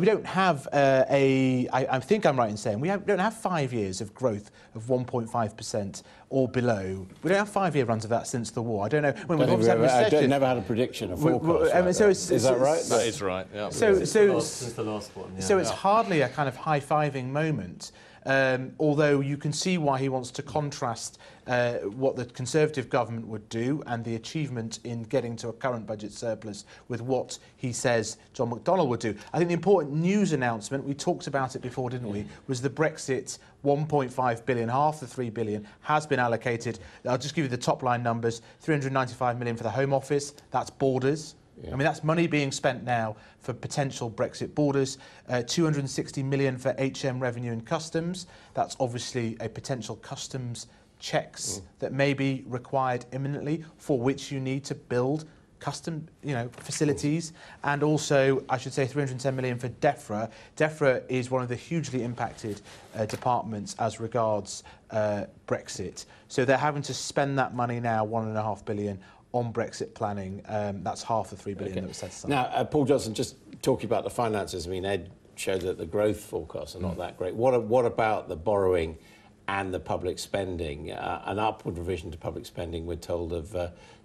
think I'm right in saying we don't have 5 years of growth of 1.5% or below. We don't have 5-year runs of that since the war. I don't know. When we've obviously had recession. I never had a prediction, a forecast. Is that right? That is right. Yeah. Since the last one. Yeah. So it's hardly a kind of high-fiving moment. Although you can see why he wants to contrast what the Conservative government would do and the achievement in getting to a current budget surplus with what he says John McDonnell would do. I think the important news announcement, we talked about it before, didn't we, was the Brexit 1.5 billion, half the 3 billion, has been allocated. I'll just give you the top-line numbers. 395 million for the Home Office, that's borders. Yeah. I mean, that's money being spent now for potential Brexit borders. 260 million for HM revenue and customs. That's obviously a potential customs checks that may be required imminently, for which you need to build custom, facilities. And also, I should say, 310 million for DEFRA. DEFRA is one of the hugely impacted departments as regards Brexit. So they're having to spend that money now, 1.5 billion, on Brexit planning. That's half the 3 billion that was set aside. Now, Paul Johnson, just talking about the finances, I mean, Ed showed that the growth forecasts are not that great. What about the borrowing and the public spending? An upward revision to public spending, we're told, of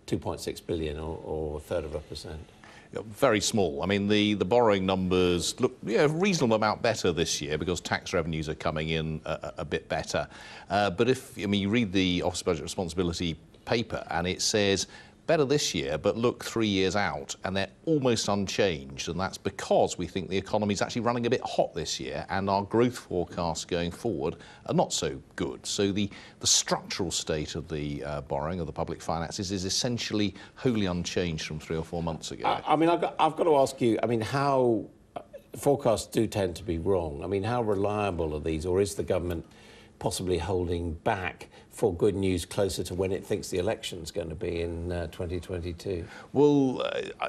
2.6 billion, or a third of a percent. Very small. I mean, the borrowing numbers look a reasonable amount better this year because tax revenues are coming in a bit better. But you read the Office of Budget Responsibility paper and it says better this year, but look 3 years out, and they're almost unchanged, and that's because we think the economy is actually running a bit hot this year, and our growth forecasts going forward are not so good. So the structural state of the borrowing of the public finances is essentially wholly unchanged from 3 or 4 months ago. I mean, I've got to ask you, I mean, how forecasts do tend to be wrong. I mean, how reliable are these, or is the government possibly holding back for good news closer to when it thinks the election's going to be in 2022? Well,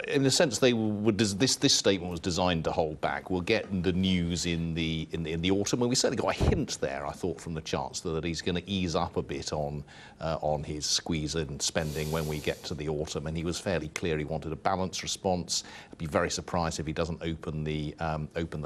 in a sense, this statement was designed to hold back. We'll get the news in the autumn, and we certainly got a hint there, I thought, from the Chancellor that he's going to ease up a bit on his squeeze and spending when we get to the autumn. And he was fairly clear he wanted a balanced response. I'd be very surprised if he doesn't open the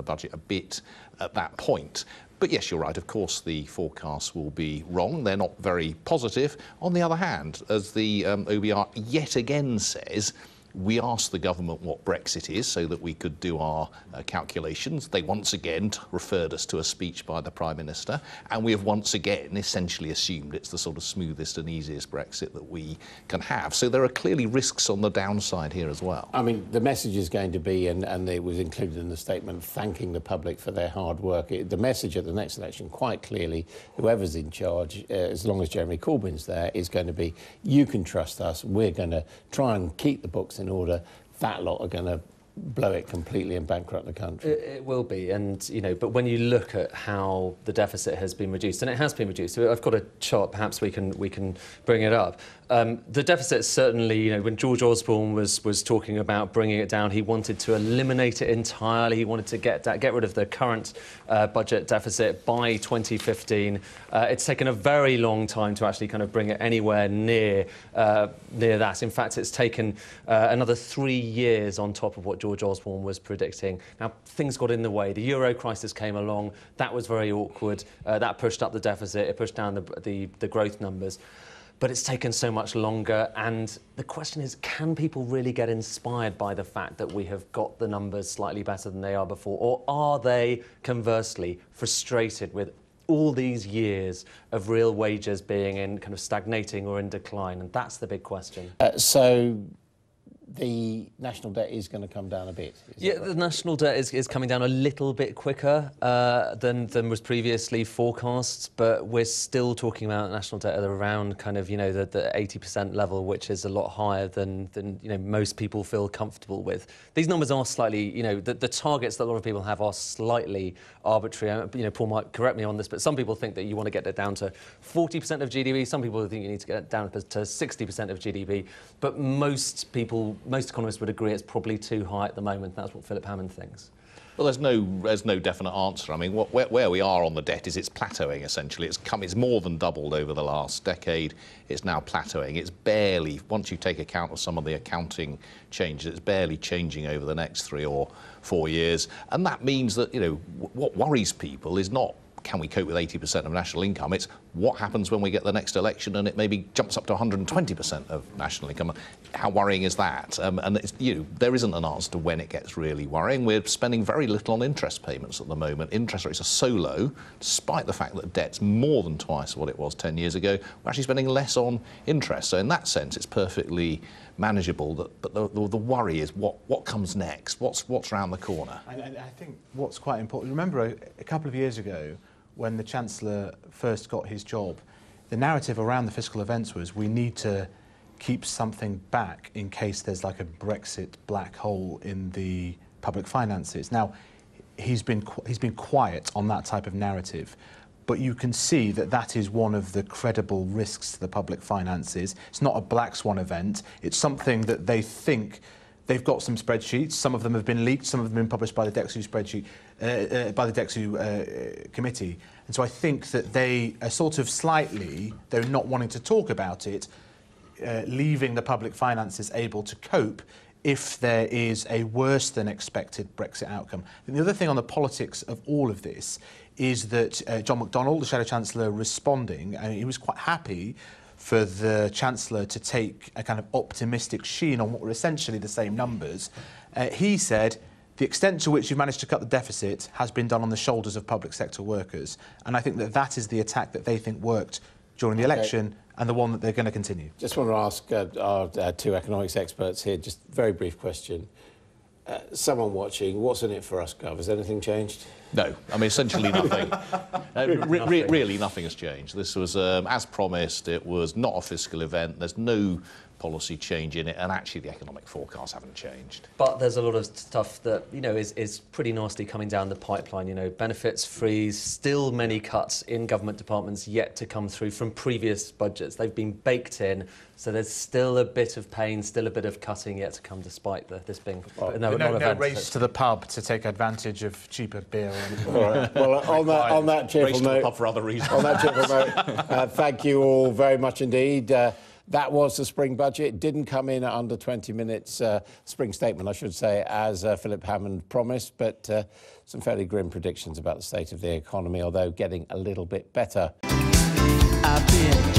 budget a bit at that point. But yes, you're right, of course the forecasts will be wrong. They're not very positive. On the other hand, as the OBR yet again says, we asked the government what Brexit is so that we could do our calculations. They once again referred us to a speech by the Prime Minister, and we have once again essentially assumed it's the sort of smoothest and easiest Brexit that we can have. So there are clearly risks on the downside here as well. I mean, the message is going to be, and it was included in the statement, thanking the public for their hard work. The message at the next election, quite clearly, whoever's in charge, as long as Jeremy Corbyn's there, is going to be, you can trust us, we're going to try and keep the books in order. That lot are going to blow it completely and bankrupt the country. It will be, and but when you look at how the deficit has been reduced, and it has been reduced, I've got a chart. Perhaps we can bring it up. The deficit certainly, when George Osborne was talking about bringing it down, he wanted to eliminate it entirely. He wanted to get rid of the current budget deficit by 2015. It's taken a very long time to actually kind of bring it anywhere near that. In fact, it's taken another 3 years on top of what George Osborne was predicting. Now, things got in the way. The euro crisis came along. That was very awkward. That pushed up the deficit. It pushed down the growth numbers. But it's taken so much longer, and the question is, can people really get inspired by the fact that we have got the numbers slightly better than they are before, or are they, conversely, frustrated with all these years of real wages being in kind of stagnating or in decline? And that's the big question. So the national debt is going to come down a bit. Yeah, the national debt is coming down a little bit quicker than was previously forecast, but we're still talking about national debt at around kind of, you know, the 80% level, which is a lot higher than you know, most people feel comfortable with. These numbers are slightly, you know, the targets that a lot of people have are slightly arbitrary. You know, Paul might correct me on this, but some people think that you want to get it down to 40% of GDP. Some people think you need to get it down to 60% of GDP. But most economists would agree it's probably too high at the moment. That's what Philip Hammond thinks. Well, there's no definite answer. I mean, where we are on the debt is it's plateauing, essentially. It's more than doubled over the last decade. It's now plateauing. It's barely, once you take account of some of the accounting changes, it's barely changing over the next 3 or 4 years. And that means that, you know, what worries people is not, can we cope with 80% of national income? It's what happens when we get the next election and it maybe jumps up to 120% of national income. How worrying is that? And it's, you know, there isn't an answer to when it gets really worrying. We're spending very little on interest payments at the moment. Interest rates are so low, despite the fact that debt's more than twice what it was 10 years ago. We're actually spending less on interest. So in that sense, it's perfectly manageable. But the worry is what comes next? What's around the corner? And I think what's quite important, remember a couple of years ago, when the Chancellor first got his job, the narrative around the fiscal events was we need to keep something back in case there's like a Brexit black hole in the public finances. Now, he's been quiet on that type of narrative, but you can see that that is one of the credible risks to the public finances. It's not a black swan event. It's something that they think. They've got some spreadsheets. Some of them have been leaked. Some of them have been published by the DEXU spreadsheet, by the DEXU committee. And so I think that they are sort of slightly, they're not wanting to talk about it, leaving the public finances able to cope if there is a worse than expected Brexit outcome. And the other thing on the politics of all of this is that John McDonnell, the Shadow Chancellor, responding, and he was quite happy for the Chancellor to take a kind of optimistic sheen on what were essentially the same numbers. He said, the extent to which you've managed to cut the deficit has been done on the shoulders of public sector workers. And I think that that is the attack that they think worked during the election and the one that they're going to continue. Just want to ask our two economics experts here, just a very brief question. Someone watching, what's in it for us, Gov? Has anything changed? No, I mean, essentially nothing. Really nothing has changed. This was, as promised, it was not a fiscal event. There's no policy change in it, and actually the economic forecasts haven't changed. But there's a lot of stuff that, you know, is pretty nasty coming down the pipeline. You know, benefits freeze, still many cuts in government departments yet to come through from previous budgets. They've been baked in, so there's still a bit of pain, still a bit of cutting yet to come, despite this being no race to the pub to take advantage of cheaper beer. All right. Well, on that cheerful note, pub for other reasons. On that cheerful note, thank you all very much indeed. That was the spring budget. Didn't come in at under 20 minutes, spring statement, I should say, as Philip Hammond promised, but some fairly grim predictions about the state of the economy, although getting a little bit better. I've been